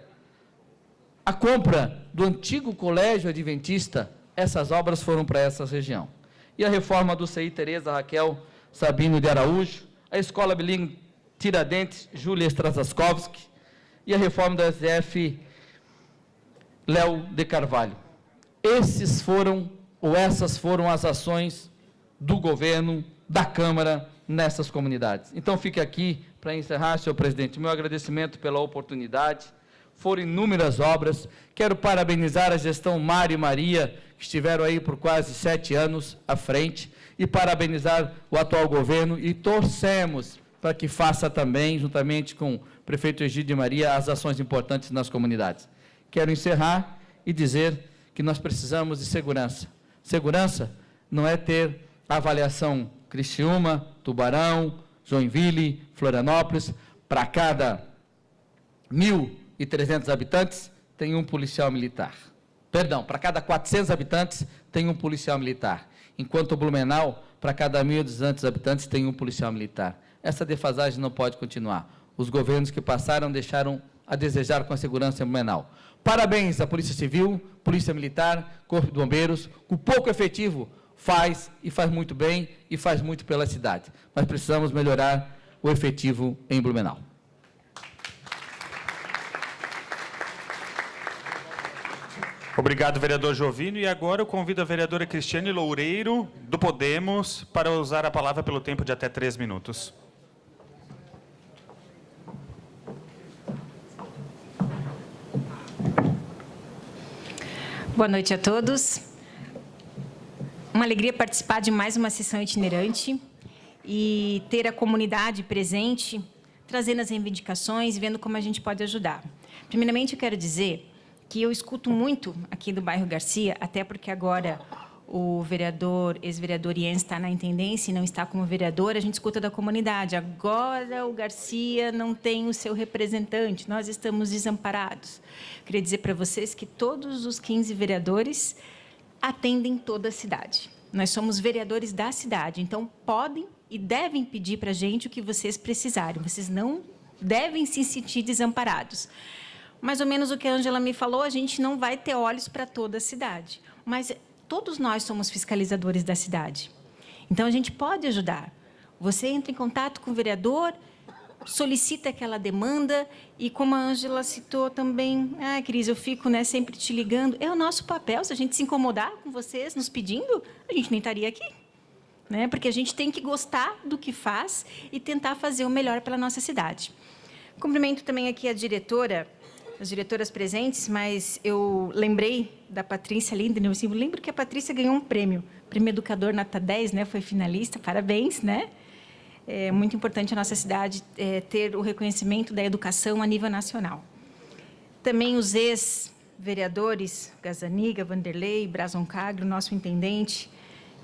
a compra do antigo colégio adventista, essas obras foram para essa região. E a reforma do CI Tereza Raquel Sabino de Araújo, a Escola Bilíngue Tiradentes Júlia Strazaskowski e a reforma do SF Léo de Carvalho. Essas foram as ações do governo, da Câmara, nessas comunidades. Então, fique aqui, para encerrar, senhor presidente, meu agradecimento pela oportunidade. Foram inúmeras obras. Quero parabenizar a gestão Mário e Maria, que estiveram aí por quase 7 anos à frente, e parabenizar o atual governo, e torcemos para que faça também, juntamente com o prefeito Egídio Maria, as ações importantes nas comunidades. Quero encerrar e dizer que nós precisamos de segurança. Segurança não é ter a avaliação Criciúma, Tubarão, Joinville, Florianópolis. Para cada 1.300 habitantes, tem um policial militar. Perdão, para cada 400 habitantes, tem um policial militar. Enquanto o Blumenau, para cada 1.200 habitantes, tem um policial militar. Essa defasagem não pode continuar. Os governos que passaram deixaram a desejar com a segurança em Blumenau. Parabéns à Polícia Civil, Polícia Militar, Corpo de Bombeiros, com pouco efetivo, faz muito bem e faz muito pela cidade. Mas precisamos melhorar o efetivo em Blumenau. Obrigado, vereador Jovino. E agora eu convido a vereadora Cristiane Loureiro, do Podemos, para usar a palavra pelo tempo de até 3 minutos. Boa noite a todos. uma alegria participar de mais uma sessão itinerante e ter a comunidade presente, trazendo as reivindicações, vendo como a gente pode ajudar. Primeiramente, eu quero dizer que eu escuto muito aqui do bairro Garcia, até porque agora o vereador, ex-vereador Jens está na intendência e não está como vereador, a gente escuta da comunidade. Agora o Garcia não tem o seu representante, nós estamos desamparados. Queria dizer para vocês que todos os 15 vereadores atendem toda a cidade. Nós somos vereadores da cidade, então podem e devem pedir para a gente o que vocês precisarem. Vocês não devem se sentir desamparados. Mais ou menos o que a Ângela me falou, a gente não vai ter olhos para toda a cidade, mas todos nós somos fiscalizadores da cidade. Então, a gente pode ajudar. Você entra em contato com o vereador, solicita aquela demanda e, como a Ângela citou também, Cris, eu fico sempre te ligando. É o nosso papel. Se a gente se incomodar com vocês nos pedindo, a gente nem estaria aqui. Porque a gente tem que gostar do que faz e tentar fazer o melhor pela nossa cidade. Cumprimento também aqui a diretora, as diretoras presentes, mas eu lembrei da Patrícia Linda, eu lembro que a Patrícia ganhou um prêmio Educador Nota 10, foi finalista, parabéns, É muito importante a nossa cidade ter o reconhecimento da educação a nível nacional. Também os ex-vereadores, Gazaniga, Vanderlei, Brazon Cagro, nosso intendente,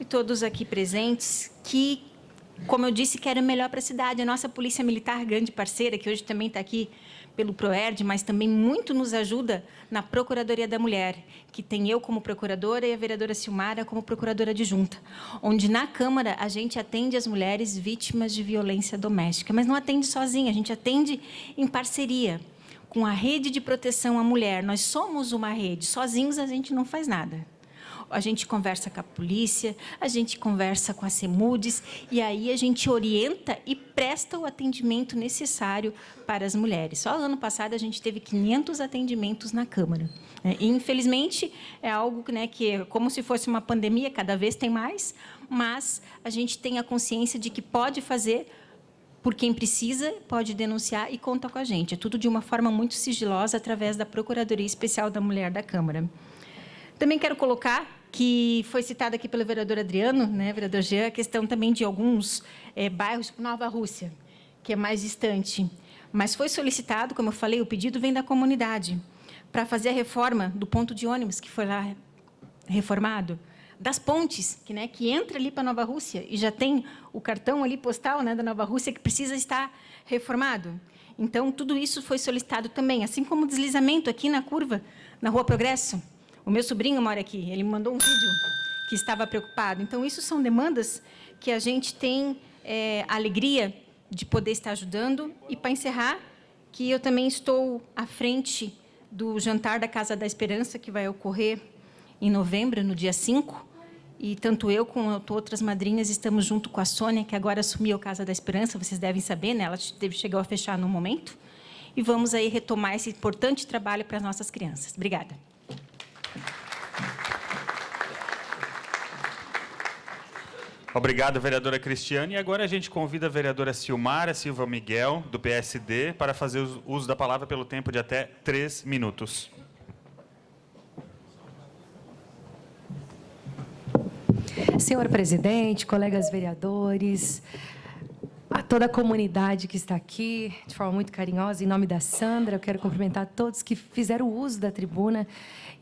e todos aqui presentes, que, como eu disse, querem o melhor para a cidade. A nossa Polícia Militar, grande parceira, que hoje também está aqui pelo PROERD, mas também muito nos ajuda na Procuradoria da Mulher, que tem eu como procuradora e a vereadora Silmara como procuradora adjunta, onde na Câmara a gente atende as mulheres vítimas de violência doméstica, mas não atende sozinha, a gente atende em parceria com a Rede de Proteção à Mulher. Nós somos uma rede, sozinhos a gente não faz nada. A gente conversa com a polícia, a gente conversa com a CEMUDES, e aí a gente orienta e presta o atendimento necessário para as mulheres. Só ano passado a gente teve 500 atendimentos na Câmara. E, infelizmente, é algo que é como se fosse uma pandemia, cada vez tem mais, mas a gente tem a consciência de que pode fazer por quem precisa, pode denunciar e conta com a gente. É tudo de uma forma muito sigilosa, através da Procuradoria Especial da Mulher da Câmara. Também quero colocar que foi citada aqui pelo vereador Adriano, vereador Jean, a questão também de alguns bairros, tipo Nova Rússia, que é mais distante. Mas foi solicitado, como eu falei, o pedido vem da comunidade, para fazer a reforma do ponto de ônibus, que foi lá reformado, das pontes, que entra ali para Nova Rússia, e já tem o cartão ali postal da Nova Rússia, que precisa estar reformado. Então, tudo isso foi solicitado também, assim como o deslizamento aqui na curva, na Rua Progresso. O meu sobrinho mora aqui, ele me mandou um vídeo que estava preocupado. Então, isso são demandas que a gente tem a alegria de poder estar ajudando. E, para encerrar, que eu também estou à frente do jantar da Casa da Esperança, que vai ocorrer em novembro, no dia 5. E tanto eu como outras madrinhas estamos junto com a Sônia, que agora assumiu a Casa da Esperança, vocês devem saber, ela chegou a fechar no momento. E vamos aí retomar esse importante trabalho para as nossas crianças. Obrigada. Obrigado, vereadora Cristiane. E agora a gente convida a vereadora Silmara Silva Miguel, do PSD, para fazer uso da palavra pelo tempo de até 3 minutos. Senhor presidente, colegas vereadores, a toda a comunidade que está aqui, de forma muito carinhosa, em nome da Sandra, eu quero cumprimentar todos que fizeram uso da tribuna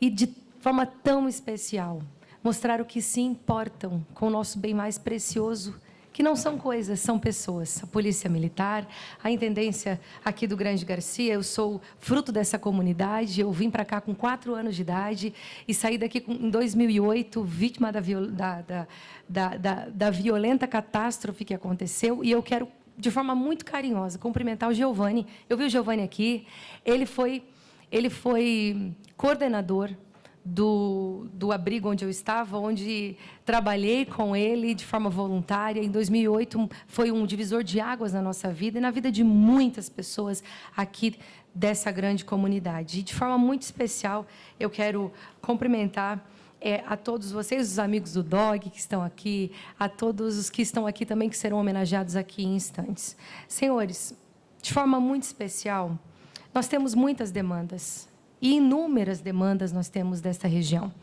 e, de forma tão especial, mostrar o que se importam com o nosso bem mais precioso, que não são coisas, são pessoas. A Polícia Militar, a Intendência aqui do Grande Garcia, eu sou fruto dessa comunidade, eu vim para cá com 4 anos de idade e saí daqui em 2008, vítima da violenta catástrofe que aconteceu, e eu quero, de forma muito carinhosa, cumprimentar o Giovanni. Eu vi o Giovanni aqui, ele foi coordenador do abrigo onde eu estava, onde trabalhei com ele de forma voluntária. Em 2008, foi um divisor de águas na nossa vida e na vida de muitas pessoas aqui dessa grande comunidade. E, de forma muito especial, eu quero cumprimentar a todos vocês, os amigos do DOG que estão aqui, a todos os que estão aqui também, que serão homenageados aqui em instantes. Senhores, de forma muito especial, nós temos muitas demandas. E inúmeras demandas nós temos desta região.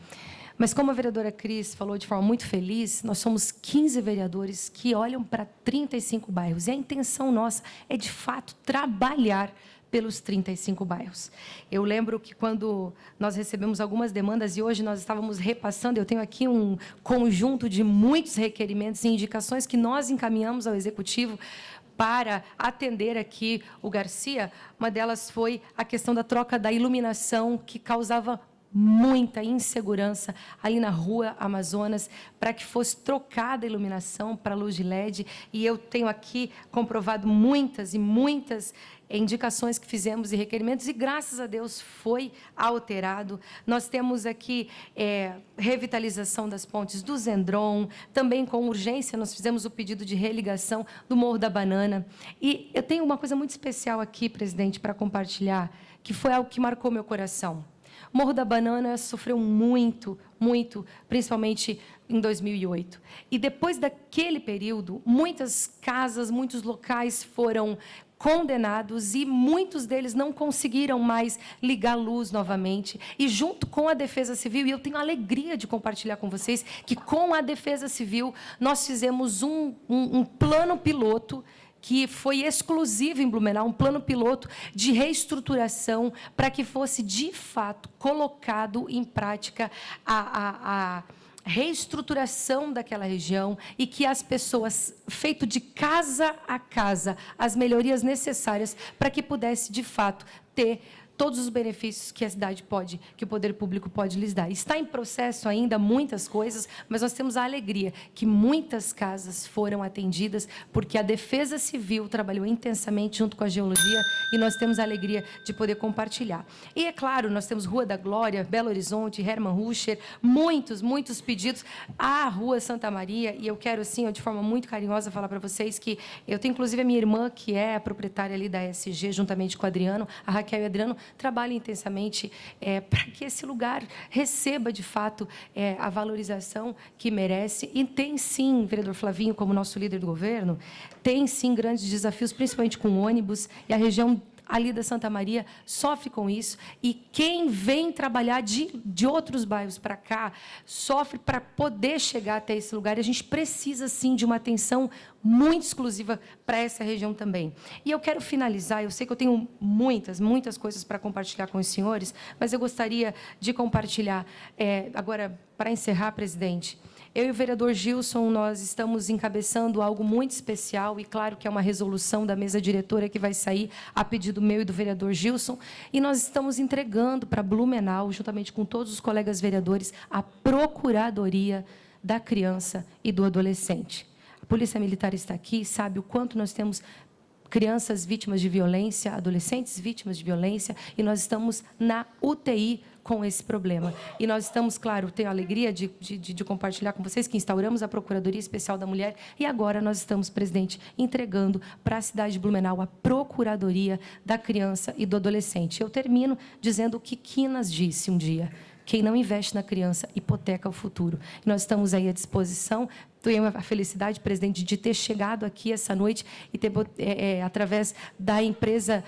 Mas como a vereadora Cris falou de forma muito feliz, nós somos 15 vereadores que olham para 35 bairros. E a intenção nossa é, de fato, trabalhar pelos 35 bairros. Eu lembro que quando nós recebemos algumas demandas e hoje nós estávamos repassando, eu tenho aqui um conjunto de muitos requerimentos e indicações que nós encaminhamos ao Executivo para atender aqui o Garcia. Uma delas foi a questão da troca da iluminação, que causava muita insegurança ali na Rua Amazonas, para que fosse trocada a iluminação para luz de LED. E eu tenho aqui comprovado muitas e muitas indicações que fizemos e requerimentos, e graças a Deus foi alterado. Nós temos aqui revitalização das pontes do Zendron, também com urgência nós fizemos o pedido de religação do Morro da Banana. E eu tenho uma coisa muito especial aqui, presidente, para compartilhar, que foi algo que marcou meu coração. O Morro da Banana sofreu muito, muito, principalmente em 2008. E depois daquele período, muitas casas, muitos locais foram condenados e muitos deles não conseguiram mais ligar a luz novamente. E junto com a Defesa Civil, e eu tenho a alegria de compartilhar com vocês que com a Defesa Civil nós fizemos um plano piloto que foi exclusivo em Blumenau, um plano piloto de reestruturação para que fosse, de fato, colocado em prática a reestruturação daquela região e que as pessoas, feito de casa a casa, as melhorias necessárias para que pudesse, de fato, ter todos os benefícios que a cidade pode, que o poder público pode lhes dar. Está em processo ainda muitas coisas, mas nós temos a alegria que muitas casas foram atendidas, porque a Defesa Civil trabalhou intensamente junto com a Geologia, e nós temos a alegria de poder compartilhar. E, é claro, nós temos Rua da Glória, Belo Horizonte, Hermann Ruscher, muitos, muitos pedidos. A Rua Santa Maria, e eu quero, assim, de forma muito carinhosa, falar para vocês que eu tenho, inclusive, a minha irmã, que é a proprietária ali da SG, juntamente com o Adriano, a Raquel e o Adriano, trabalha intensamente para que esse lugar receba, de fato, a valorização que merece. E tem, sim, vereador Flavinho, como nosso líder do governo, tem, sim, grandes desafios, principalmente com ônibus, e a região ali da Santa Maria sofre com isso, e quem vem trabalhar de outros bairros para cá sofre para poder chegar até esse lugar. E a gente precisa, sim, de uma atenção muito exclusiva para essa região também. E eu quero finalizar, eu sei que eu tenho muitas, muitas coisas para compartilhar com os senhores, mas eu gostaria de compartilhar, agora, para encerrar, presidente, eu e o vereador Gilson, nós estamos encabeçando algo muito especial, e claro que é uma resolução da mesa diretora que vai sair a pedido meu e do vereador Gilson, e nós estamos entregando para Blumenau, juntamente com todos os colegas vereadores, a Procuradoria da Criança e do Adolescente. A Polícia Militar está aqui, sabe o quanto nós temos crianças vítimas de violência, adolescentes vítimas de violência, e nós estamos na UTI com esse problema. E nós estamos, claro, tenho a alegria de compartilhar com vocês que instauramos a Procuradoria Especial da Mulher, e agora nós estamos, presidente, entregando para a cidade de Blumenau a Procuradoria da Criança e do Adolescente. Eu termino dizendo o que Quinas disse um dia: quem não investe na criança hipoteca o futuro. E nós estamos aí à disposição. Tenho a felicidade, presidente, de ter chegado aqui essa noite e ter, através da empresa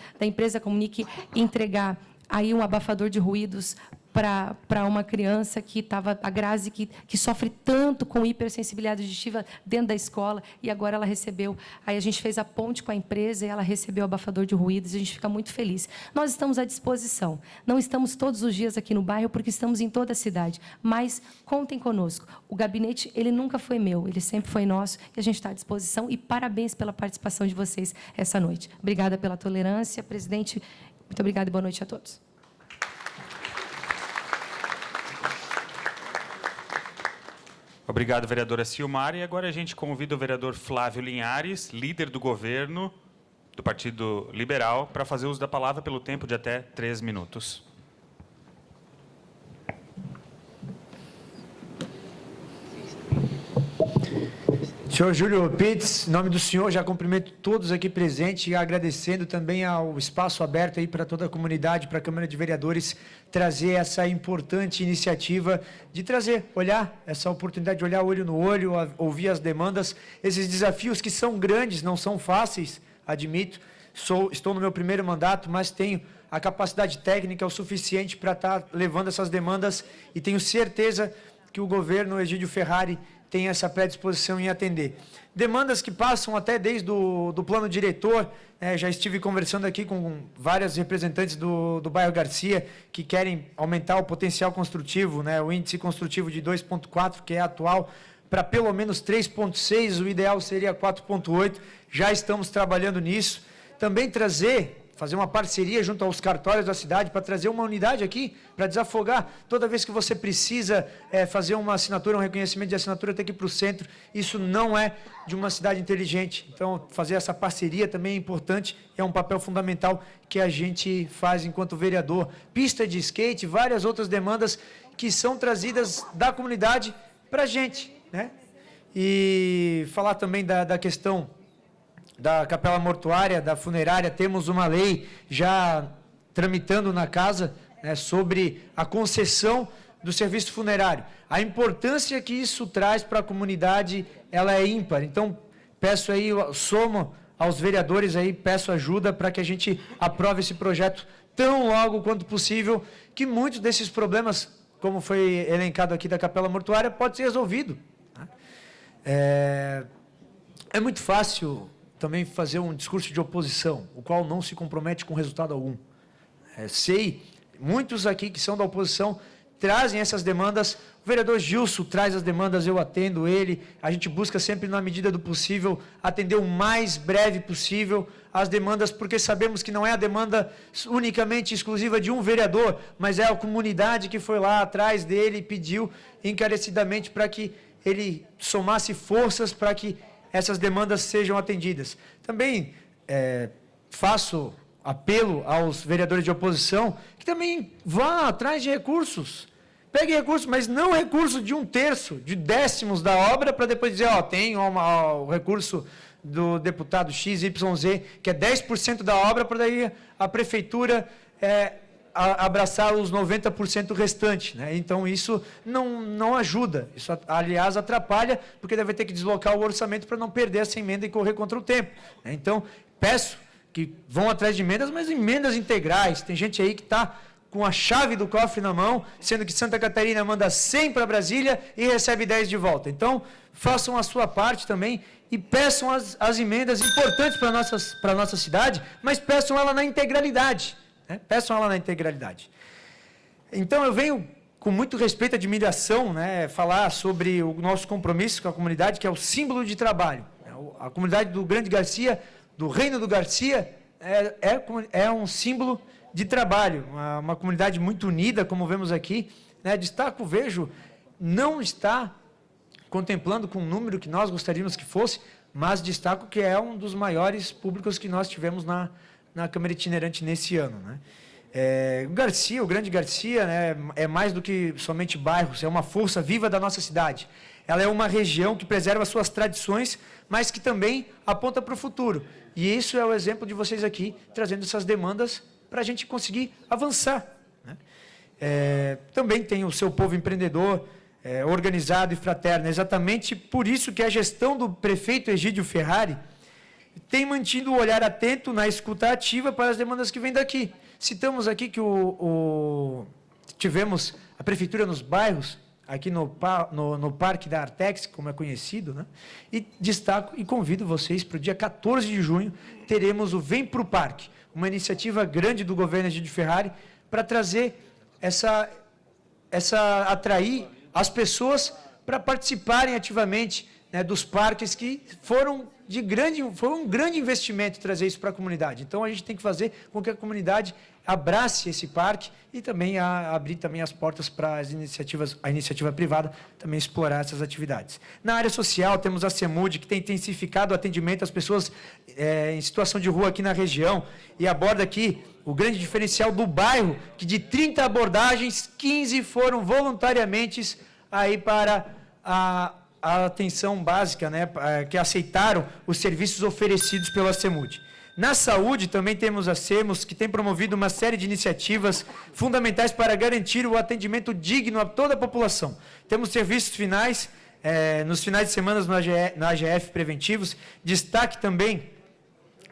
Comunique, entregar aí um abafador de ruídos para uma criança que estava, a Grazi, que sofre tanto com hipersensibilidade auditiva dentro da escola, e agora ela recebeu. Aí a gente fez a ponte com a empresa e ela recebeu o abafador de ruídos, e a gente fica muito feliz. Nós estamos à disposição. Não estamos todos os dias aqui no bairro, porque estamos em toda a cidade, mas contem conosco. O gabinete, ele nunca foi meu, ele sempre foi nosso, e a gente está à disposição, e parabéns pela participação de vocês essa noite. Obrigada pela tolerância, presidente. Muito obrigada e boa noite a todos. Obrigado, vereadora Silmar. E agora a gente convida o vereador Flávio Linhares, líder do governo do Partido Liberal, para fazer uso da palavra pelo tempo de até 3 minutos. Senhor Júlio Pitts, em nome do senhor, já cumprimento todos aqui presentes e agradecendo também ao espaço aberto aí para toda a comunidade, para a Câmara de Vereadores, trazer essa importante iniciativa de trazer, olhar, essa oportunidade de olhar olho no olho, ouvir as demandas, esses desafios que são grandes, não são fáceis, admito. Estou no meu primeiro mandato, mas tenho a capacidade técnica o suficiente para estar levando essas demandas, e tenho certeza que o governo Egídio Ferrari tem essa predisposição em atender. Demandas que passam até desde do plano diretor, já estive conversando aqui com vários representantes do bairro Garcia, que querem aumentar o potencial construtivo, o índice construtivo de 2,4, que é atual, para pelo menos 3,6, o ideal seria 4,8, já estamos trabalhando nisso. Também fazer uma parceria junto aos cartórios da cidade para trazer uma unidade aqui, para desafogar. Toda vez que você precisa fazer uma assinatura, um reconhecimento de assinatura, tem que ir para o centro. Isso não é de uma cidade inteligente. Então, fazer essa parceria também é importante, é um papel fundamental que a gente faz enquanto vereador. Pista de skate, várias outras demandas que são trazidas da comunidade para a gente, E falar também da questão da capela mortuária, da funerária. Temos uma lei já tramitando na casa sobre a concessão do serviço funerário. A importância que isso traz para a comunidade, ela é ímpar. Então, peço aí, somo aos vereadores aí, peço ajuda para que a gente aprove esse projeto tão logo quanto possível, que muitos desses problemas, como foi elencado aqui da capela mortuária, pode ser resolvido. É muito fácil também fazer um discurso de oposição, o qual não se compromete com resultado algum. Sei, muitos aqui que são da oposição trazem essas demandas, o vereador Gilson traz as demandas, eu atendo ele, a gente busca sempre, na medida do possível, atender o mais breve possível as demandas, porque sabemos que não é a demanda unicamente exclusiva de um vereador, mas é a comunidade que foi lá atrás dele e pediu encarecidamente para que ele somasse forças para que essas demandas sejam atendidas. Também faço apelo aos vereadores de oposição que também vão atrás de recursos. Peguem recursos, mas não recurso de 1/3, de décimos da obra, para depois dizer, tem o recurso do deputado XYZ, que é 10% da obra, para daí a prefeitura abraçar os 90% restante. Então, isso não ajuda. Isso, aliás, atrapalha, porque deve ter que deslocar o orçamento para não perder essa emenda e correr contra o tempo. Então, peço que vão atrás de emendas, mas emendas integrais. Tem gente aí que está com a chave do cofre na mão, sendo que Santa Catarina manda 100 para Brasília e recebe 10 de volta. Então, façam a sua parte também e peçam as emendas importantes para a nossa cidade, mas peçam ela na integralidade. Peçam ela na integralidade. Então, eu venho, com muito respeito e admiração, falar sobre o nosso compromisso com a comunidade, que é o símbolo de trabalho. A comunidade do Grande Garcia, do Reino do Garcia, é um símbolo de trabalho, uma comunidade muito unida, como vemos aqui. Vejo, não está contemplando com o número que nós gostaríamos que fosse, mas destaco que é um dos maiores públicos que nós tivemos na Câmara Itinerante nesse ano. O Grande Garcia, é mais do que somente bairros, é uma força viva da nossa cidade. Ela é uma região que preserva suas tradições, mas que também aponta para o futuro. E isso é o exemplo de vocês aqui, trazendo essas demandas para a gente conseguir avançar. Também tem o seu povo empreendedor, organizado e fraterno. Exatamente por isso que a gestão do prefeito Egídio Ferrari tem mantido o olhar atento na escuta ativa para as demandas que vêm daqui. Citamos aqui que tivemos a prefeitura nos bairros, aqui no Parque da Artex, como é conhecido, e destaco e convido vocês para o dia 14 de junho, teremos o Vem Pro Parque, uma iniciativa grande do governo Egídio Ferrari, para trazer atrair as pessoas para participarem ativamente dos parques que foram um grande investimento trazer isso para a comunidade. Então, a gente tem que fazer com que a comunidade abrace esse parque e também abrir também as portas para a iniciativa privada também explorar essas atividades. Na área social, temos a CEMUD, que tem intensificado o atendimento às pessoas em situação de rua aqui na região e aborda aqui o grande diferencial do bairro, que de 30 abordagens, 15 foram voluntariamente aí para a atenção básica, que aceitaram os serviços oferecidos pela CEMUD. Na saúde, também temos a SEMOS, que tem promovido uma série de iniciativas fundamentais para garantir o atendimento digno a toda a população. Temos serviços finais, nos finais de semana na AGF preventivos, destaque também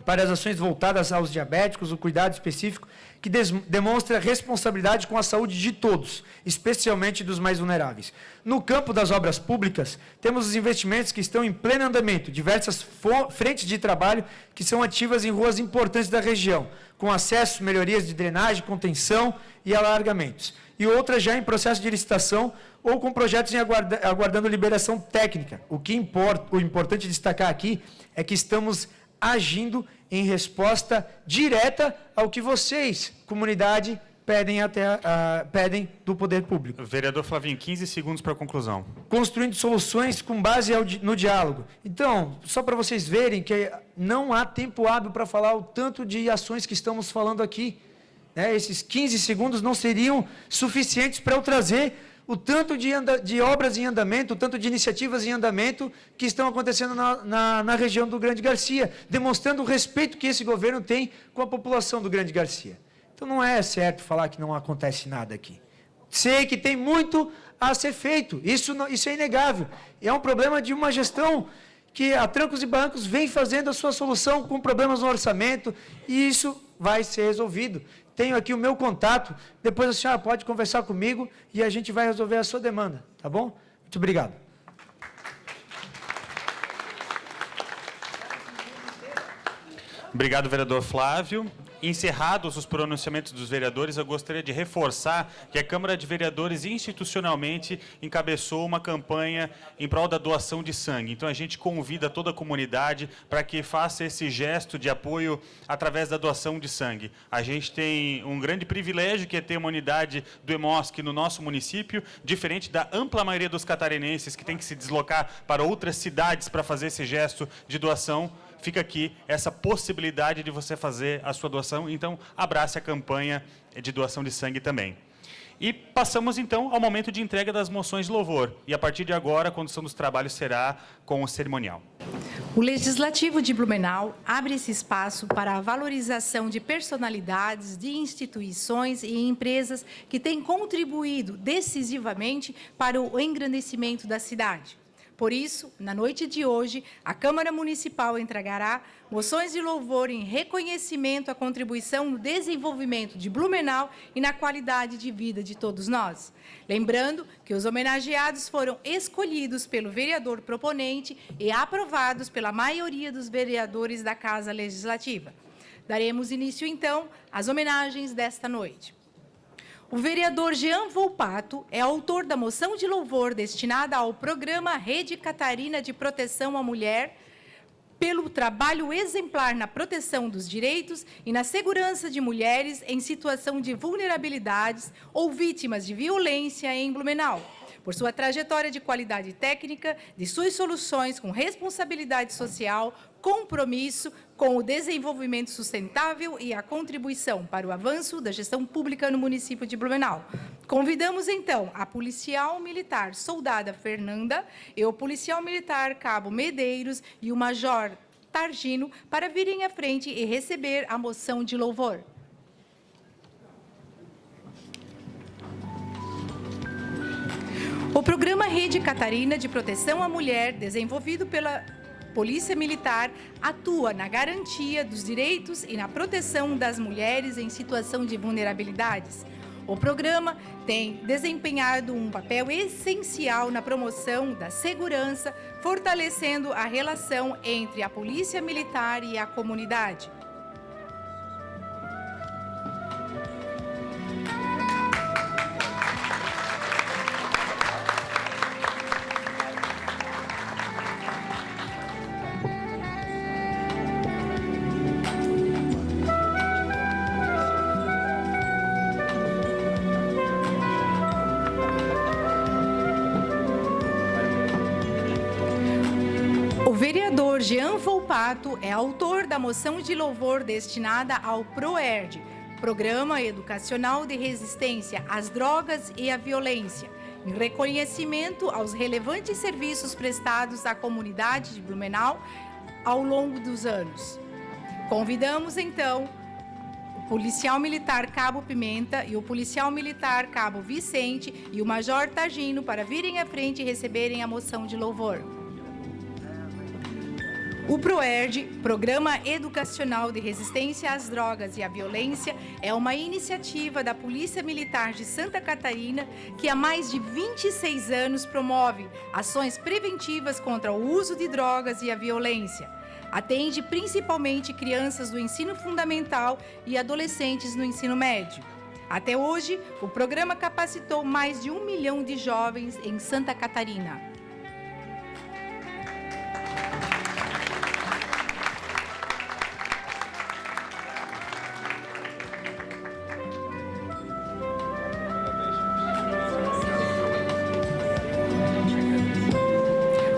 para as ações voltadas aos diabéticos, o cuidado específico, que demonstra responsabilidade com a saúde de todos, especialmente dos mais vulneráveis. No campo das obras públicas, temos os investimentos que estão em pleno andamento, diversas frentes de trabalho que são ativas em ruas importantes da região, com acesso, melhorias de drenagem, contenção e alargamentos. E outras já em processo de licitação ou com projetos aguardando liberação técnica. O importante destacar aqui é que estamos agindo em resposta direta ao que vocês, comunidade, pedem do poder público. Vereador Flavinho, 15 segundos para a conclusão. Construindo soluções com base no diálogo. Então, só para vocês verem que não há tempo hábil para falar o tanto de ações que estamos falando aqui. Esses 15 segundos não seriam suficientes para eu trazer o tanto de obras em andamento, o tanto de iniciativas em andamento que estão acontecendo na região do Grande Garcia, demonstrando o respeito que esse governo tem com a população do Grande Garcia. Então, não é certo falar que não acontece nada aqui. Sei que tem muito a ser feito, isso é inegável. É um problema de uma gestão que, a trancos e barrancos, vem fazendo a sua solução com problemas no orçamento, e isso vai ser resolvido. Tenho aqui o meu contato, depois a senhora pode conversar comigo e a gente vai resolver a sua demanda, tá bom? Muito obrigado. Obrigado, vereador Flávio. Encerrados os pronunciamentos dos vereadores, eu gostaria de reforçar que a Câmara de Vereadores institucionalmente encabeçou uma campanha em prol da doação de sangue. Então, a gente convida toda a comunidade para que faça esse gesto de apoio através da doação de sangue. A gente tem um grande privilégio, que é ter uma unidade do Hemosc no nosso município, diferente da ampla maioria dos catarinenses que tem que se deslocar para outras cidades para fazer esse gesto de doação. Fica aqui essa possibilidade de você fazer a sua doação, então abrace a campanha de doação de sangue também. E passamos, então, ao momento de entrega das moções de louvor. E, a partir de agora, a condução dos trabalhos será com o cerimonial. O Legislativo de Blumenau abre esse espaço para a valorização de personalidades, de instituições e empresas que têm contribuído decisivamente para o engrandecimento da cidade. Por isso, na noite de hoje, a Câmara Municipal entregará moções de louvor em reconhecimento à contribuição no desenvolvimento de Blumenau e na qualidade de vida de todos nós. Lembrando que os homenageados foram escolhidos pelo vereador proponente e aprovados pela maioria dos vereadores da Casa Legislativa. Daremos início, então, às homenagens desta noite. O vereador Jean Volpato é autor da moção de louvor destinada ao programa Rede Catarina de Proteção à Mulher, pelo trabalho exemplar na proteção dos direitos e na segurança de mulheres em situação de vulnerabilidades ou vítimas de violência em Blumenau, por sua trajetória de qualidade técnica, de suas soluções com responsabilidade social, compromisso com o desenvolvimento sustentável e a contribuição para o avanço da gestão pública no município de Blumenau. Convidamos, então, a policial militar soldada Fernanda e o policial militar Cabo Medeiros e o major Targino para virem à frente e receber a moção de louvor. O programa Rede Catarina de Proteção à Mulher, desenvolvido pela Polícia Militar, atua na garantia dos direitos e na proteção das mulheres em situação de vulnerabilidades. O programa tem desempenhado um papel essencial na promoção da segurança, fortalecendo a relação entre a Polícia Militar e a comunidade. O vereador Jean Volpato é autor da moção de louvor destinada ao PROERD, Programa Educacional de Resistência às Drogas e à Violência, em reconhecimento aos relevantes serviços prestados à comunidade de Blumenau ao longo dos anos. Convidamos, então, o policial militar Cabo Pimenta e o policial militar Cabo Vicente e o major Targino para virem à frente e receberem a moção de louvor. O PROERD, Programa Educacional de Resistência às Drogas e à Violência, é uma iniciativa da Polícia Militar de Santa Catarina que há mais de 26 anos promove ações preventivas contra o uso de drogas e a violência. Atende principalmente crianças do ensino fundamental e adolescentes no ensino médio. Até hoje, o programa capacitou mais de 1 milhão de jovens em Santa Catarina.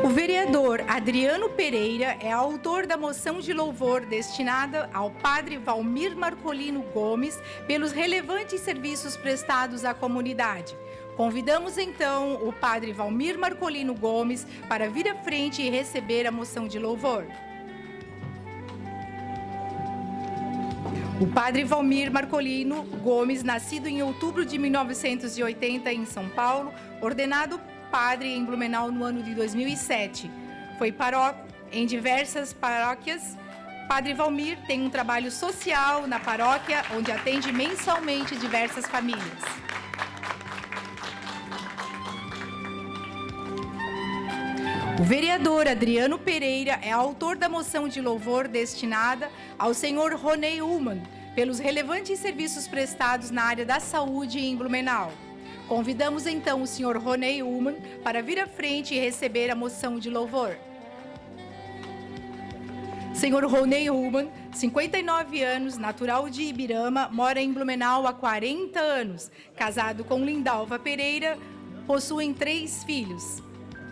O vereador Adriano Pereira é autor da moção de louvor destinada ao padre Valmir Marcolino Gomes pelos relevantes serviços prestados à comunidade. Convidamos, então, o padre Valmir Marcolino Gomes para vir à frente e receber a moção de louvor. O padre Valmir Marcolino Gomes, nascido em outubro de 1980 em São Paulo, ordenado padre em Blumenau no ano de 2007. Foi paróquio em diversas paróquias. Padre Valmir tem um trabalho social na paróquia, onde atende mensalmente diversas famílias. O vereador Adriano Pereira é autor da moção de louvor destinada ao senhor Ronei Ullmann pelos relevantes serviços prestados na área da saúde em Blumenau. Convidamos, então, o senhor Ronei Ullmann para vir à frente e receber a moção de louvor. Senhor Ronei Ullmann, 59 anos, natural de Ibirama, mora em Blumenau há 40 anos. Casado com Lindalva Pereira, possuem 3 filhos.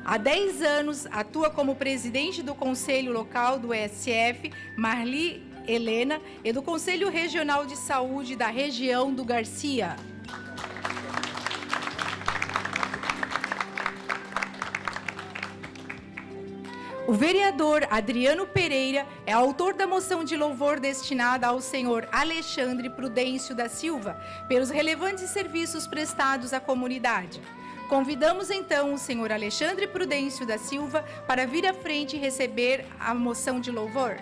Há 10 anos, atua como presidente do Conselho Local do ESF, Marli Helena, e do Conselho Regional de Saúde da região do Garcia. O vereador Adriano Pereira é autor da moção de louvor destinada ao senhor Alexandre Prudêncio da Silva pelos relevantes serviços prestados à comunidade. Convidamos, então, o senhor Alexandre Prudêncio da Silva para vir à frente e receber a moção de louvor.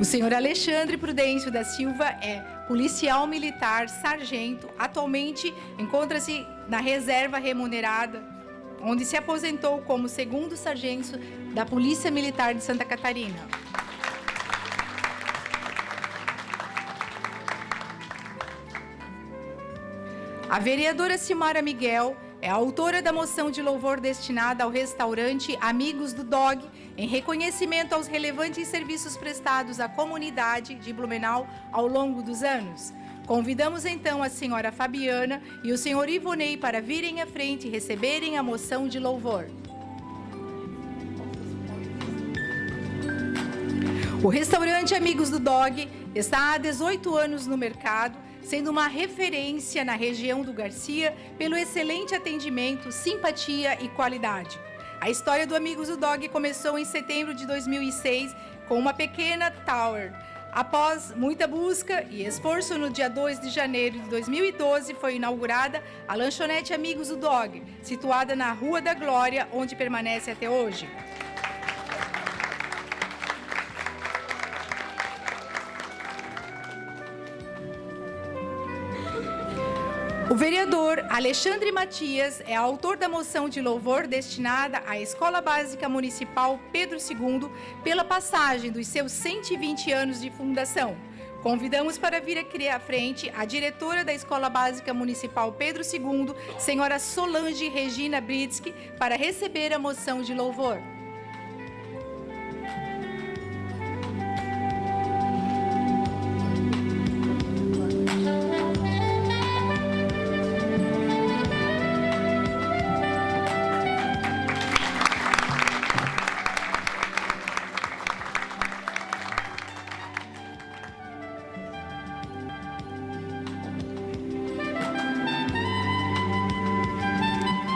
O senhor Alexandre Prudêncio da Silva é policial militar, sargento, atualmente encontra-se na reserva remunerada, onde se aposentou como segundo sargento da Polícia Militar de Santa Catarina. A vereadora Silmara Miguel é a autora da moção de louvor destinada ao restaurante Amigos do Dog, em reconhecimento aos relevantes serviços prestados à comunidade de Blumenau ao longo dos anos. Convidamos, então, a senhora Fabiana e o senhor Ivonei para virem à frente e receberem a moção de louvor. O restaurante Amigos do Dog está há 18 anos no mercado, sendo uma referência na região do Garcia pelo excelente atendimento, simpatia e qualidade. A história do Amigos do Dog começou em setembro de 2006 com uma pequena tower. Após muita busca e esforço, no dia 2 de janeiro de 2012, foi inaugurada a lanchonete Amigos do Dog, situada na Rua da Glória, onde permanece até hoje. O vereador Alexandre Matias é autor da moção de louvor destinada à Escola Básica Municipal Pedro II pela passagem dos seus 120 anos de fundação. Convidamos para vir aqui à frente a diretora da Escola Básica Municipal Pedro II, senhora Solange Regina Britsky, para receber a moção de louvor.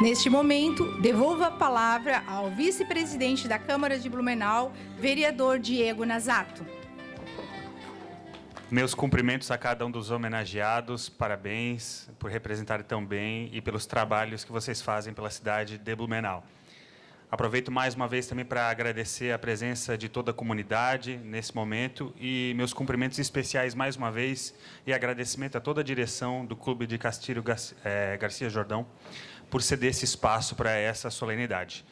Neste momento, devolvo a palavra ao vice-presidente da Câmara de Blumenau, vereador Diego Nazato. Meus cumprimentos a cada um dos homenageados, parabéns por representarem tão bem e pelos trabalhos que vocês fazem pela cidade de Blumenau. Aproveito mais uma vez também para agradecer a presença de toda a comunidade nesse momento e meus cumprimentos especiais mais uma vez e agradecimento a toda a direção do Clube de Castilho Garcia Jordão por ceder esse espaço para essa solenidade.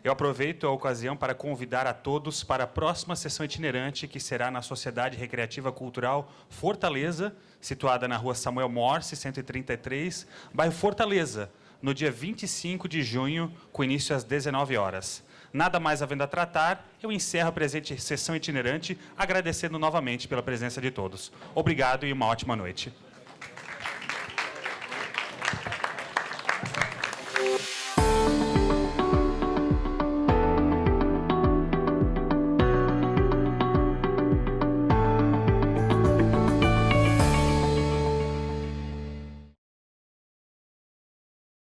Eu aproveito a ocasião para convidar a todos para a próxima sessão itinerante, que será na Sociedade Recreativa Cultural Fortaleza, situada na rua Samuel Morse, 133, bairro Fortaleza, no dia 25 de junho, com início às 19 horas. Nada mais havendo a tratar, eu encerro a presente sessão itinerante, agradecendo novamente pela presença de todos. Obrigado e uma ótima noite.